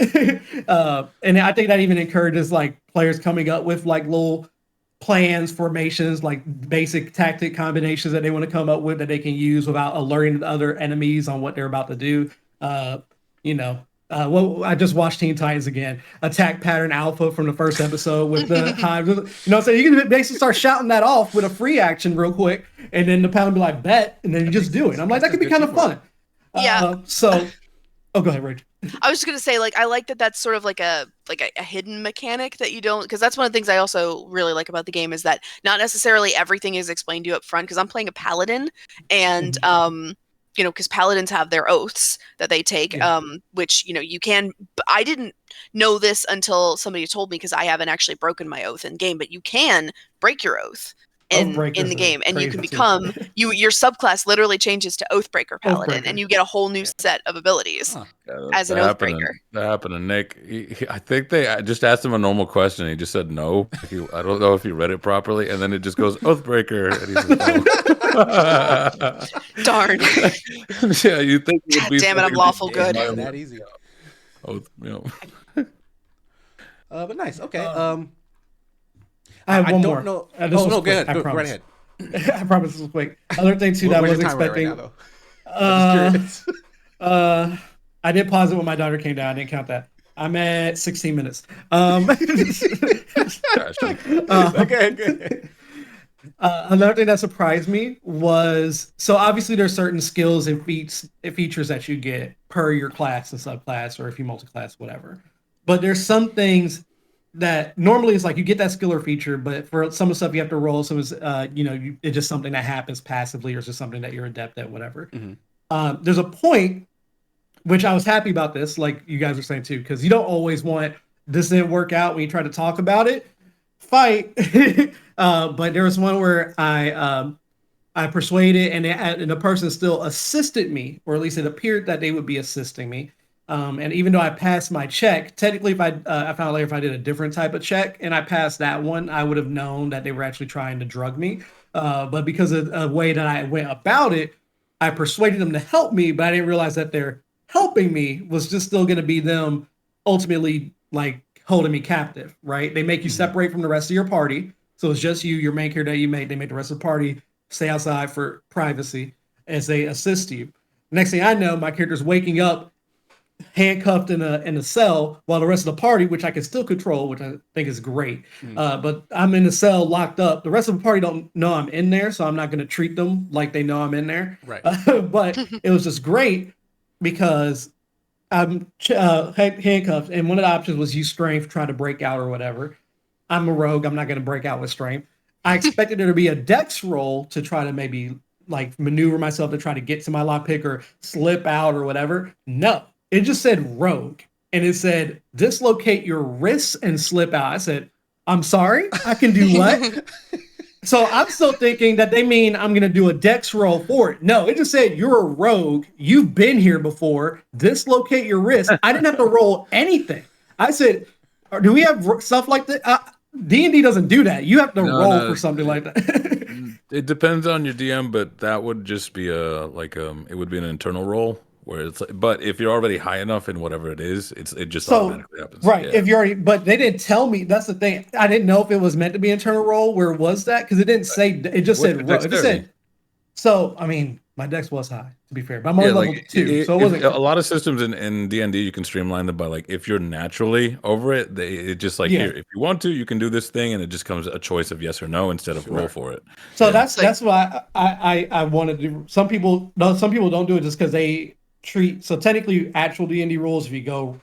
and I think that even encourages like players coming up with like little plans, formations, like basic tactic combinations that they want to come up with that they can use without alerting the other enemies on what they're about to do. Well, I just watched Teen Titans again. Attack Pattern Alpha from the first episode with the hive. So you can basically start shouting that off with a free action real quick, and then the pattern be like, bet, and then you just do it. I'm like, that could be kind of fun. Yeah. Oh, go ahead, Rachel. I was just gonna say, like, I like that that's sort of like a hidden mechanic that you don't, because that's one of the things I also really like about the game is that not necessarily everything is explained to you up front. Because I'm playing a paladin, and because paladins have their oaths that they take, which you can. I didn't know this until somebody told me because I haven't actually broken my oath in game, but you can break your oath in the game, and you can become your subclass literally changes to Oathbreaker Paladin, and you get a whole new set of abilities as an Oathbreaker. That happened to Nick. I think I just asked him a normal question. He just said no. I don't know if he read it properly, and then it just goes Oathbreaker, and he says no. Darn. Yeah, you think it would be? Damn it! I'm lawful good. That easy. Oath, But nice. Okay. I have one don't more. know. Go ahead. I Go promise. right ahead. I promise this was quick. Other thing too that I wasn't expecting. I'm just curious. I did pause it when my daughter came down. I didn't count that. I'm at 16 minutes. Okay. Another thing that surprised me was, so obviously there's certain skills and features that you get per your class and subclass, or if you multi-class, whatever. But there's some things that normally it's like you get that skill or feature, but for some of the stuff you have to roll. So it's it's just something that happens passively, or it's just something that you're adept at, whatever. Mm-hmm. There's a point which I was happy about this, like you guys were saying too, because you don't always want this didn't work out when you try to talk about it. Fight. But there was one where I persuaded, and the person still assisted me, or at least it appeared that they would be assisting me. And even though I passed my check, technically, if I found out later if I did a different type of check and I passed that one, I would have known that they were actually trying to drug me. But because of the way that I went about it, I persuaded them to help me, but I didn't realize that their helping me was just still going to be them ultimately like holding me captive, right? They make you separate from the rest of your party. So it's just you, your main character that you make. They make the rest of the party stay outside for privacy as they assist you. Next thing I know, my character's waking up handcuffed in a cell while the rest of the party, which I can still control, which I think is great. But I'm in the cell locked up. The rest of the party don't know I'm in there, so I'm not going to treat them like they know I'm in there. Right. But it was just great because I'm handcuffed, and one of the options was use strength, try to break out or whatever. I'm a rogue. I'm not going to break out with strength. I expected there to be a dex roll to try to maybe like maneuver myself to try to get to my lockpick or slip out or whatever. No. It just said rogue, and it said dislocate your wrists and slip out. I said, I'm sorry, I can do what? So I'm still thinking that they mean I'm going to do a dex roll for it. No, it just said you're a rogue. You've been here before. Dislocate your wrist. I didn't have to roll anything. I said, do we have stuff like that? D&D doesn't do that. You have to roll for something like that. It depends on your DM, but that would just be it would be an internal roll. Where it's like, but if you're already high enough in whatever it is, it just automatically happens. Right. Yeah. If you're already, but they didn't tell me. That's the thing. I didn't know if it was meant to be internal roll. Where was that? Because it didn't say. It just said. It just said. So I mean, my dex was high, to be fair, but I'm only level 2, so it wasn't. A lot of systems in D&D you can streamline them by like if you're naturally over it, it just like here, if you want to, you can do this thing, and it just comes a choice of yes or no instead of roll for it. So that's why I wanted to. Some people don't do it just because they treat. So technically, actual D&D rules, if you go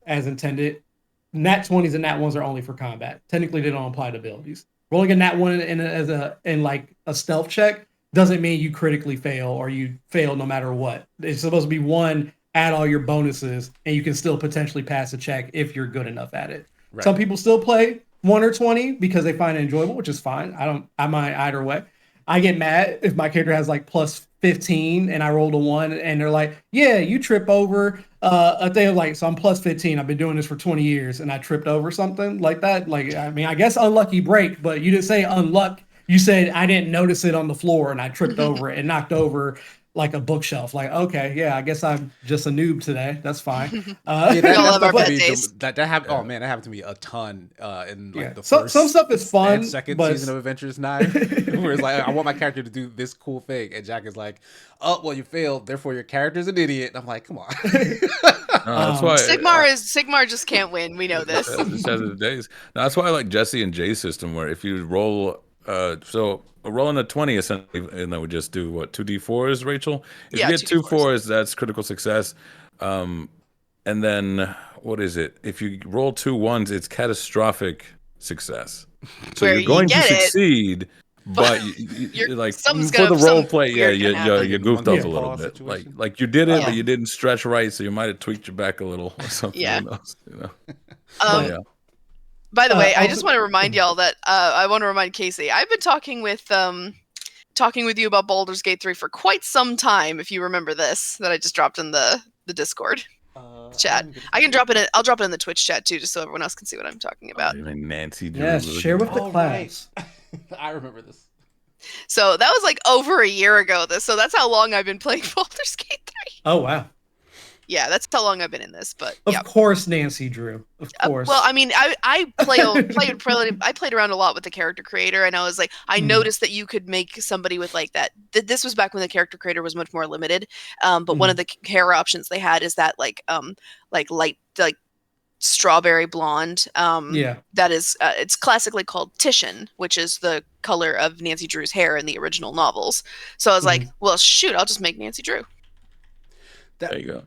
as intended, nat 20s and nat 1s are only for combat. Technically, they don't apply to abilities. Rolling a nat 1 in like a stealth check doesn't mean you critically fail or you fail no matter what. It's supposed to be one add all your bonuses, and you can still potentially pass a check if you're good enough at it. Right. Some people still play 1 or 20 because they find it enjoyable, which is fine. I mind either way. I get mad if my character has like plus 15 and I rolled a 1 and they're like, yeah, you trip over a thing. Like, so I'm plus 15. I've been doing this for 20 years and I tripped over something like that. Like, I mean, I guess unlucky break, but you didn't say unluck. You said I didn't notice it on the floor and I tripped over it and knocked over like a bookshelf. Like, okay, yeah, I guess I'm just a noob today. That's fine. Yeah, We all that have our stuff would bad be days. that happened. Oh man, that happened to me a ton in like the So, first some stuff is fun, and second but season of Adventures 9, where it's like I want my character to do this cool thing, and Jack is like, "Oh, well, you failed, therefore your character's an idiot." And I'm like, "Come on." That's why Sigmar just can't win. We know this. Just as the days. No, that's why I like Jesse and Jay's system, where if you roll, so rolling a 20 essentially, and then we just do what 2d4s, Rachel. If Yeah, you get 2 2d4s. 4s, that's critical success. And then what is it? If you roll 2 1s, it's catastrophic success. So Where you're you going to get it, succeed, but you're- you're like something's for gonna- the role something play, yeah, weird gonna happen. you goofed Monkey up a little paw bit. situation. Like you did it, Yeah. but you didn't stretch right, so you might have tweaked your back a little or something. Yeah. Who knows, you know? Um, By the way, I also- just want to remind y'all that I want to remind Casey. I've been talking with you about Baldur's Gate 3 for quite some time. If you remember this, that I just dropped in the Discord chat. I can drop it. I'll drop it in the Twitch chat too, just so everyone else can see what I'm talking about. Oh, Nancy Drew. yes, share with the Oh, class. right. I remember this. So that was like over a year ago. So that's how long I've been playing Baldur's Gate 3. Oh wow! Yeah, that's how long I've been in this. But Of yeah. course, Nancy Drew. Of course. Well, I mean, I played around a lot with the character creator, and I was like, I noticed that you could make somebody with like that. This was back when the character creator was much more limited. But one of the hair options they had is that like light like strawberry blonde. yeah. That is, it's classically called Titian, which is the color of Nancy Drew's hair in the original novels. So I was like, well, shoot, I'll just make Nancy Drew. There you go.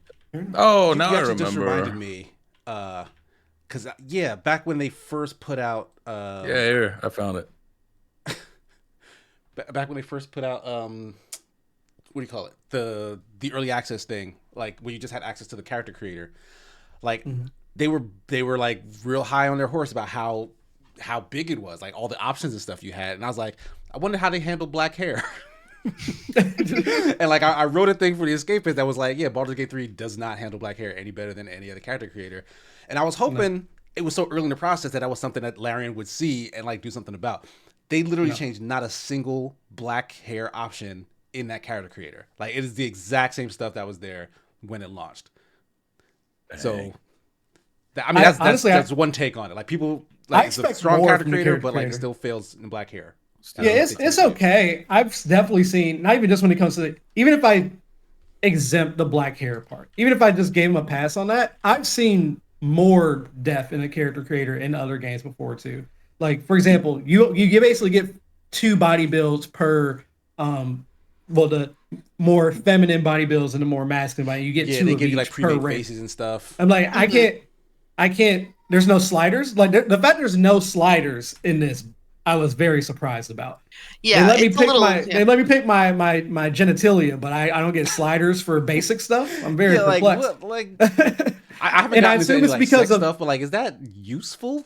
Oh, You now I actually just reminded remember. me, because back when they first put out, Yeah, here I found it. back when they first put out, what do you call it? The early access thing, like where you just had access to the character creator, like they were like real high on their horse about how big it was, like all the options and stuff you had, and I was like, I wonder how they handle black hair. And like I wrote a thing for the Escapist that was like, yeah, Baldur's Gate 3 does not handle black hair any better than any other character creator, and I was hoping it was so early in the process that was something that Larian would see and like do something about. They literally changed not a single black hair option in that character creator. Like it is the exact same stuff that was there when it launched. So, that's one take on it. Like people, like it's a expect strong more character from the creator, character but like it creator. still fails in black hair. Yeah, it's okay. I've definitely seen, not even just when it comes to, even if I exempt the black hair part, even if I just gave him a pass on that, I've seen more depth in a character creator in other games before too. Like for example, you basically get 2 body builds per, the more feminine body builds and the more masculine body. You get 2 they of give each you like per pre-made race. faces and stuff. I'm like, I can't. There's no sliders. Like the fact there's no sliders in this, I was very surprised about. Yeah, they let me it's pick a little. They let me pick my genitalia, but I don't get sliders for basic stuff. I'm very like perplexed. what, like I haven't And I gotten into assume any it's like because sex of- stuff, but like, is that useful?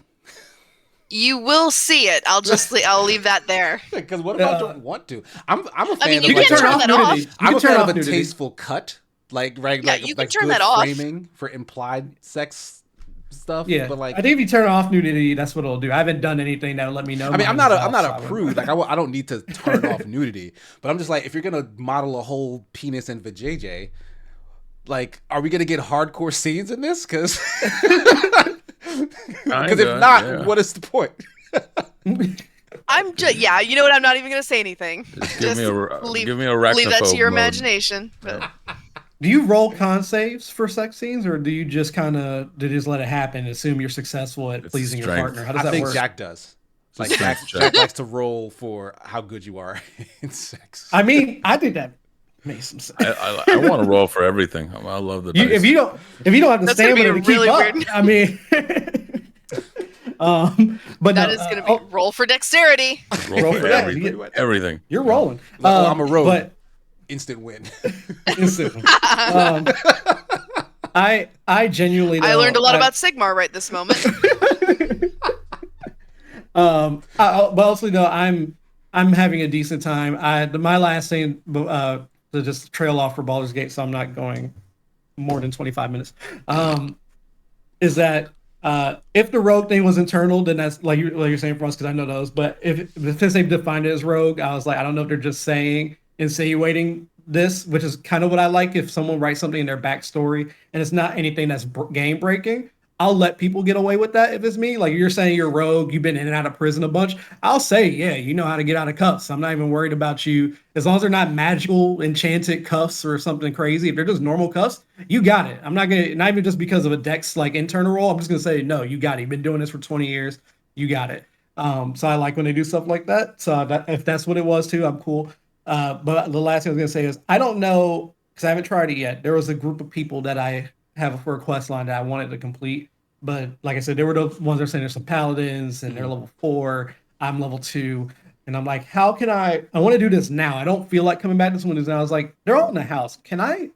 You will see it. I'll leave that there. Because what if I don't want to? I'm a fan I mean, of you like can turn a- that off. I'm a fan of a nudity. tasteful cut, like right, Yeah, like you can like turn good that off. framing for implied sex stuff. Yeah, but like I think if you turn off nudity, that's what it'll do. I haven't done anything that'll let me know. I mean, I'm mine not is I'm not off, a so I prude. Like I don't need to turn off nudity, but I'm just like, if you're gonna model a whole penis and vajayjay, like, are we gonna get hardcore scenes in this? Because if not, what is the point? I'm just you know what? I'm not even gonna say anything. Give me a leave arachnophobe that to your mode. imagination. But Do you roll con saves for sex scenes, or do you just just let it happen and assume you're successful at It's pleasing your strength. partner? How does I that think work? Jack does. Like strength Jack likes to roll for how good you are in sex. I mean, I think that makes some sense. I want to roll for everything. I love the dice. If you don't have the That's gonna be stamina to keep really up, weird. I mean, but that no, is going to be roll for dexterity. roll for that. everything. Everything. You're rolling. I'm a rogue. But Instant win. instantly. I genuinely I learned a though, lot about Sigmar right this moment. but also though I'm having a decent time. My last thing to just trail off for Baldur's Gate, so I'm not going more than 25 minutes. Is that if the rogue thing was internal, then that's like you're saying for us, because I know those. But since they've defined it as rogue, I was like, I don't know if they're just saying, insinuating this, which is kind of what I like. If someone writes something in their backstory and it's not anything that's game breaking, I'll let people get away with that if it's me. Like you're saying you're rogue, you've been in and out of prison a bunch. I'll say, yeah, you know how to get out of cuffs. I'm not even worried about you. As long as they're not magical, enchanted cuffs or something crazy. If they're just normal cuffs, you got it. I'm not gonna, not even just because of a dex like internal role. I'm just gonna say, no, you got it. You've been doing this for 20 years. You got it. So I like when they do stuff like that. So if that's what it was too, I'm cool. But the last thing I was gonna say is I don't know because I haven't tried it yet. There was a group of people that I have for a quest line that I wanted to complete. But like I said, there were the ones that are saying there's some paladins and they're level 4. I'm level 2. And I'm like, how can I want to do this now. I don't feel like coming back to this one. And I was like, they're all in the house. I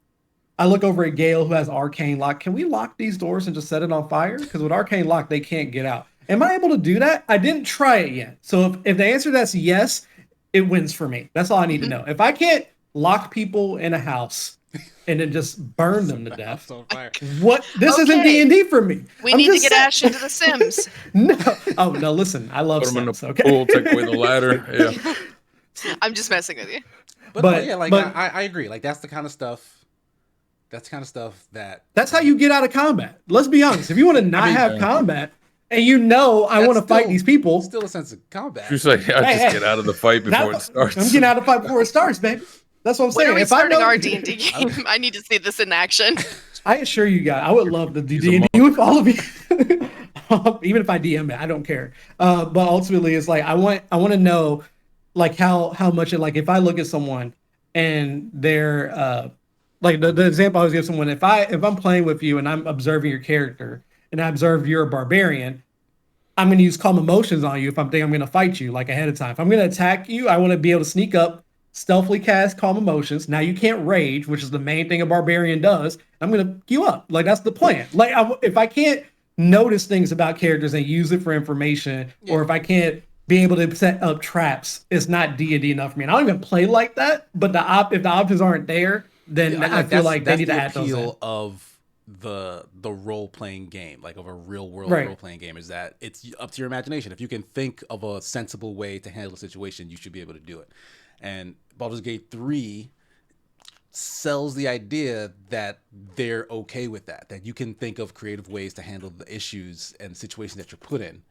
look over at Gale who has arcane lock. Can we lock these doors and just set it on fire? Because with arcane lock, they can't get out. Am I able to do that? I didn't try it yet. So if the answer to that's yes, it wins for me. That's all I need to know. If I can't lock people in a house and then just burn them to death, what? This isn't D&D for me. We need to get Ash into The Sims. No. Oh, no, listen. I love Put them in Sims. the Okay. pool, take away the ladder. Yeah. I'm just messing with you. But yeah, like I agree. Like that's the kind of stuff. That's how you get out of combat. Let's be honest. If you want to not have combat, and you know I want to fight these people, still a sense of combat. You say, get out of the fight before it starts. I'm getting out of the fight before it starts, baby. That's what I'm saying. When are we if starting I know, our D&D game? I need to see this in action. I assure you guys, I would love to do D&D with all of you. Even if I DM it, I don't care. But ultimately, it's like I want to know, like how much it, like if I look at someone and they're like the example I always give someone, if I'm playing with you and I'm observing your character and I observe you're a barbarian, I'm going to use calm emotions on you if I'm going to fight you like ahead of time. If I'm going to attack you, I want to be able to sneak up, stealthily cast calm emotions. Now you can't rage, which is the main thing a barbarian does. I'm going to queue up. Like that's the plan. Like if I can't notice things about characters and use it for information, or if I can't be able to set up traps, it's not D&D enough for me. And I don't even play like that, but if the options aren't there, then I feel like they need to add those in. That's the appeal of the role-playing game, like of a real-world role-playing game, is that it's up to your imagination. If you can think of a sensible way to handle a situation, you should be able to do it. And Baldur's Gate 3 sells the idea that they're okay with that you can think of creative ways to handle the issues and situations that you're put in.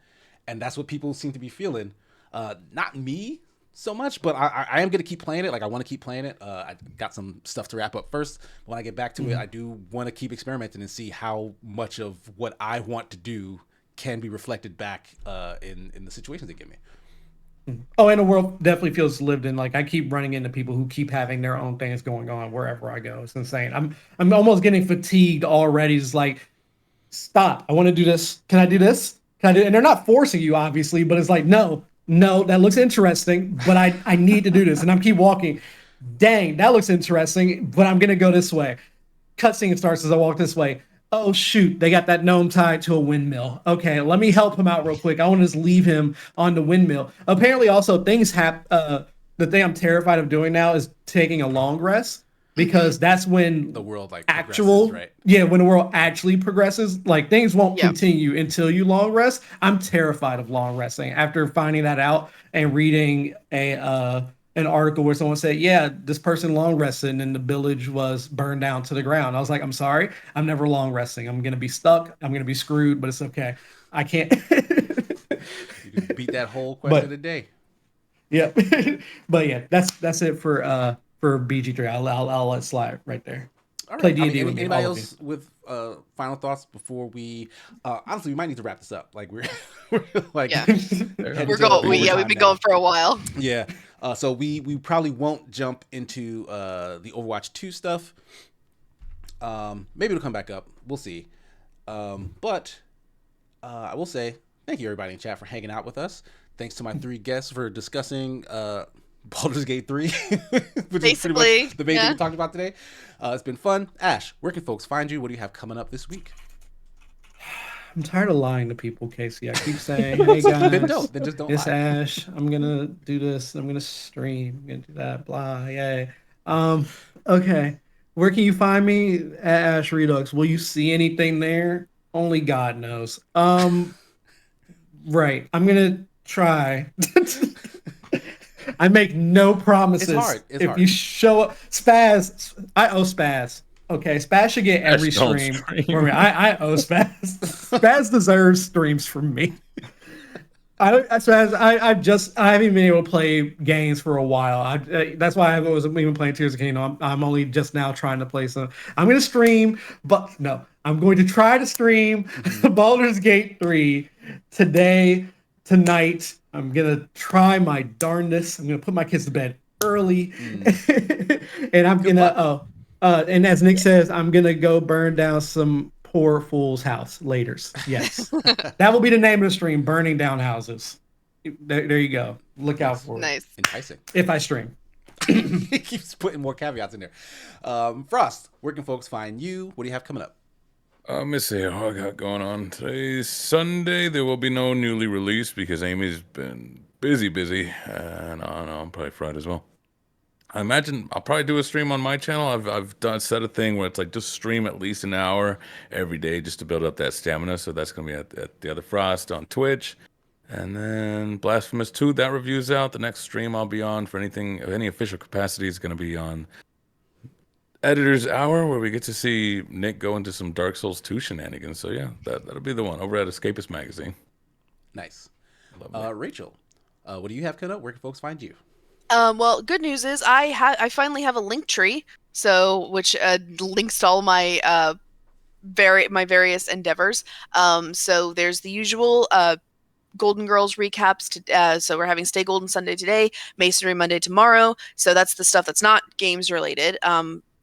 And that's what people seem to be feeling. Not me so much, but I am going to keep playing it. Like I want to keep playing it. I got some stuff to wrap up first. When I get back to it, I do want to keep experimenting and see how much of what I want to do can be reflected back in the situations they give me. Oh, and the world definitely feels lived in. Like I keep running into people who keep having their own things going on wherever I go. It's insane. I'm almost getting fatigued already. It's like, stop. I want to do this. Can I do this? Can I do? And they're not forcing you, obviously, but it's like, no, that looks interesting, but I need to do this. And I'm keep walking. Dang, that looks interesting, but I'm gonna go this way. Cutscene starts as I walk this way. Oh shoot, they got that gnome tied to a windmill. Okay, let me help him out real quick. I want to just leave him on the windmill. Apparently, also things happen. The thing I'm terrified of doing now is taking a long rest, because that's when the world like actual, right? Yeah, when the world actually progresses. Like things won't continue until you long rest. I'm terrified of long resting. After finding that out and reading an article where someone said, yeah, this person long rested and then the village was burned down to the ground. I was like, I'm sorry, I'm never long resting. I'm going to be stuck. I'm going to be screwed, but it's okay. I can't. You can beat that whole quest in a day. Yeah. But yeah, that's it for BG3. I'll let it slide right there. All right. Play D&D with me. Anybody else with final thoughts before we honestly, we might need to wrap this up. Like we're like we've been going for a while. Yeah. So we probably won't jump into the Overwatch 2 stuff. Maybe it'll come back up. We'll see. But I will say thank you everybody in chat for hanging out with us. Thanks to my 3 guests for discussing Baldur's Gate 3, which is pretty Basically, much the main thing yeah. we talked about today. It's been fun. Ash, where can folks find you? What do you have coming up this week? I'm tired of lying to people, Casey. I keep saying, "Hey guys, Then just don't it's lie. Ash. I'm gonna do this. I'm gonna stream. I'm gonna do that. Blah, yay." Okay. Where can you find me? At Ash Redux. Will you see anything there? Only God knows. Right. I'm gonna try. I make no promises. It's hard. It's if hard. you show up, Spaz, I owe Spaz. Okay, Spaz should get every Spaz don't stream stream. for me. I owe Spaz. Spaz deserves streams from me. Spaz, I haven't been able to play games for a while. That's why I wasn't even playing Tears of the Kingdom. I'm only just now trying to play some. I'm going to stream, but no, I'm going to try to stream Baldur's Gate 3 today, tonight. I'm going to try my darndest. I'm going to put my kids to bed early. And I'm going to, and as Nick says, I'm going to go burn down some poor fool's house later. Yes. That will be the name of the stream, Burning Down Houses. There you go. Look out for it. Nice. Enticing. If I stream. He keeps putting more caveats in there. Frost, where can folks find you? What do you have coming up? Let me see what I got going on. Today's Sunday. There will be no newly released because Amy's been busy. And on probably Friday as well. I imagine I'll probably do a stream on my channel. I've set a thing where it's like just stream at least an hour every day just to build up that stamina. So that's gonna be at the other Frost on Twitch. And then Blasphemous 2, that review's out. The next stream I'll be on for anything of any official capacity is gonna be on Editor's Hour, where we get to see Nick go into some Dark Souls 2 shenanigans. So yeah, that'll be the one over at Escapist Magazine. Nice. Rachel, what do you have coming up? Where can folks find you? Well, good news is I finally have a link tree, which links to all my various endeavors. So there's the usual Golden Girls recaps. So we're having Stay Golden Sunday today, Masonry Monday tomorrow. So that's the stuff that's not games related.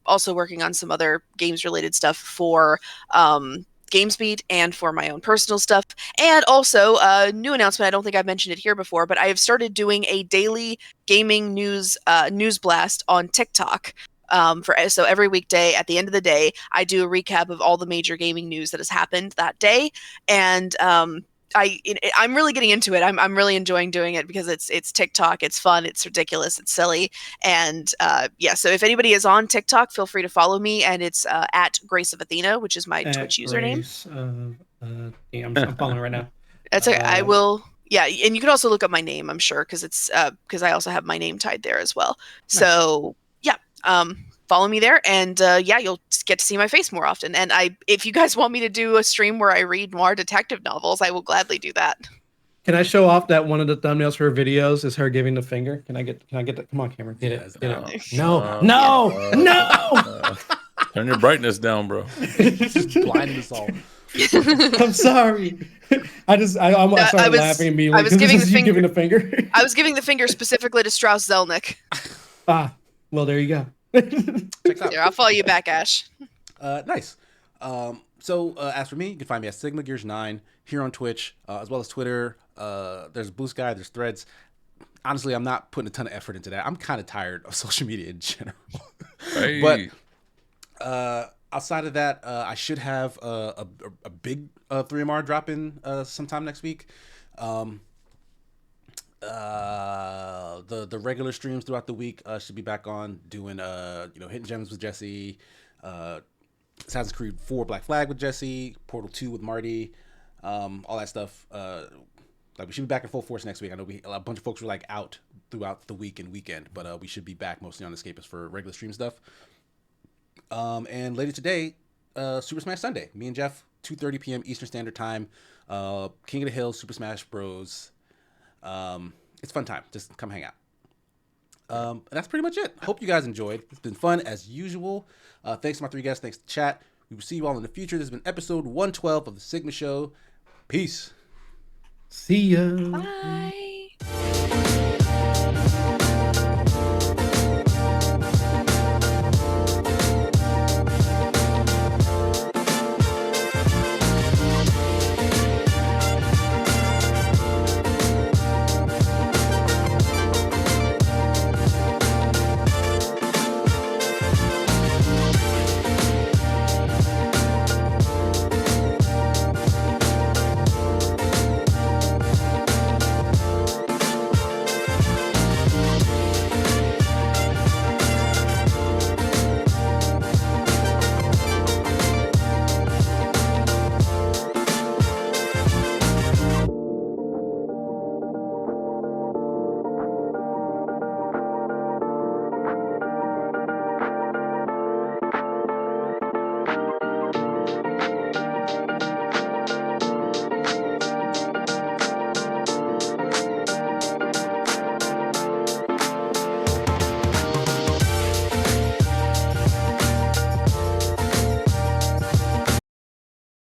Also working on some other games related stuff for GamesBeat and for my own personal stuff. And also a new announcement, I don't think I've mentioned it here before, but I have started doing a daily gaming news blast on TikTok. So every weekday at the end of the day, I do a recap of all the major gaming news that has happened that day. And I'm really getting into it. I'm really enjoying doing it because it's TikTok. It's fun. It's ridiculous. It's silly. And so if anybody is on TikTok, feel free to follow me. And it's at Grace of Athena, which is my Twitch username. I'm following right now. That's okay. I will. Yeah, and you can also look up my name, I'm sure, because I also have my name tied there as well. Nice. So yeah, follow me there, and you'll get to see my face more often. And if you guys want me to do a stream where I read more detective novels, I will gladly do that. Can I show off that one of the thumbnails for her videos is her giving the finger? Can I get that? Come on, Cameron, get it. No. Turn your brightness down, bro. Just blinding us all. I'm sorry. I started laughing and being like, "This is you giving the finger." I was giving the finger specifically to Strauss Zelnick. Well, there you go. Here, I'll follow you back, Ash. Nice. So as for me, you can find me at Sigma Gears 9 here on Twitch, as well as Twitter. There's Blue Sky, there's Threads. Honestly, I'm not putting a ton of effort into that. I'm kind of tired of social media in general. Hey. But outside of that, I should have a big 3MR drop in sometime next week. The regular streams throughout the week should be back on doing Hidden Gems with Jesse, Assassin's Creed 4 Black Flag with Jesse, Portal 2 with Marty, all that stuff. We should be back in full force next week. I know a bunch of folks were out throughout the week and weekend, but we should be back mostly on Escapist for regular stream stuff. And later today, Super Smash Sunday. Me and Jeff, 2:30 p.m. Eastern Standard Time. King of the Hill, Super Smash Bros. It's fun time. Just come hang out. And that's pretty much it. Hope you guys enjoyed. It's been fun as usual. Thanks to my 3 guests. Thanks to chat. We will see you all in the future. This has been episode 112 of The Sigma Show. Peace. See ya. Bye.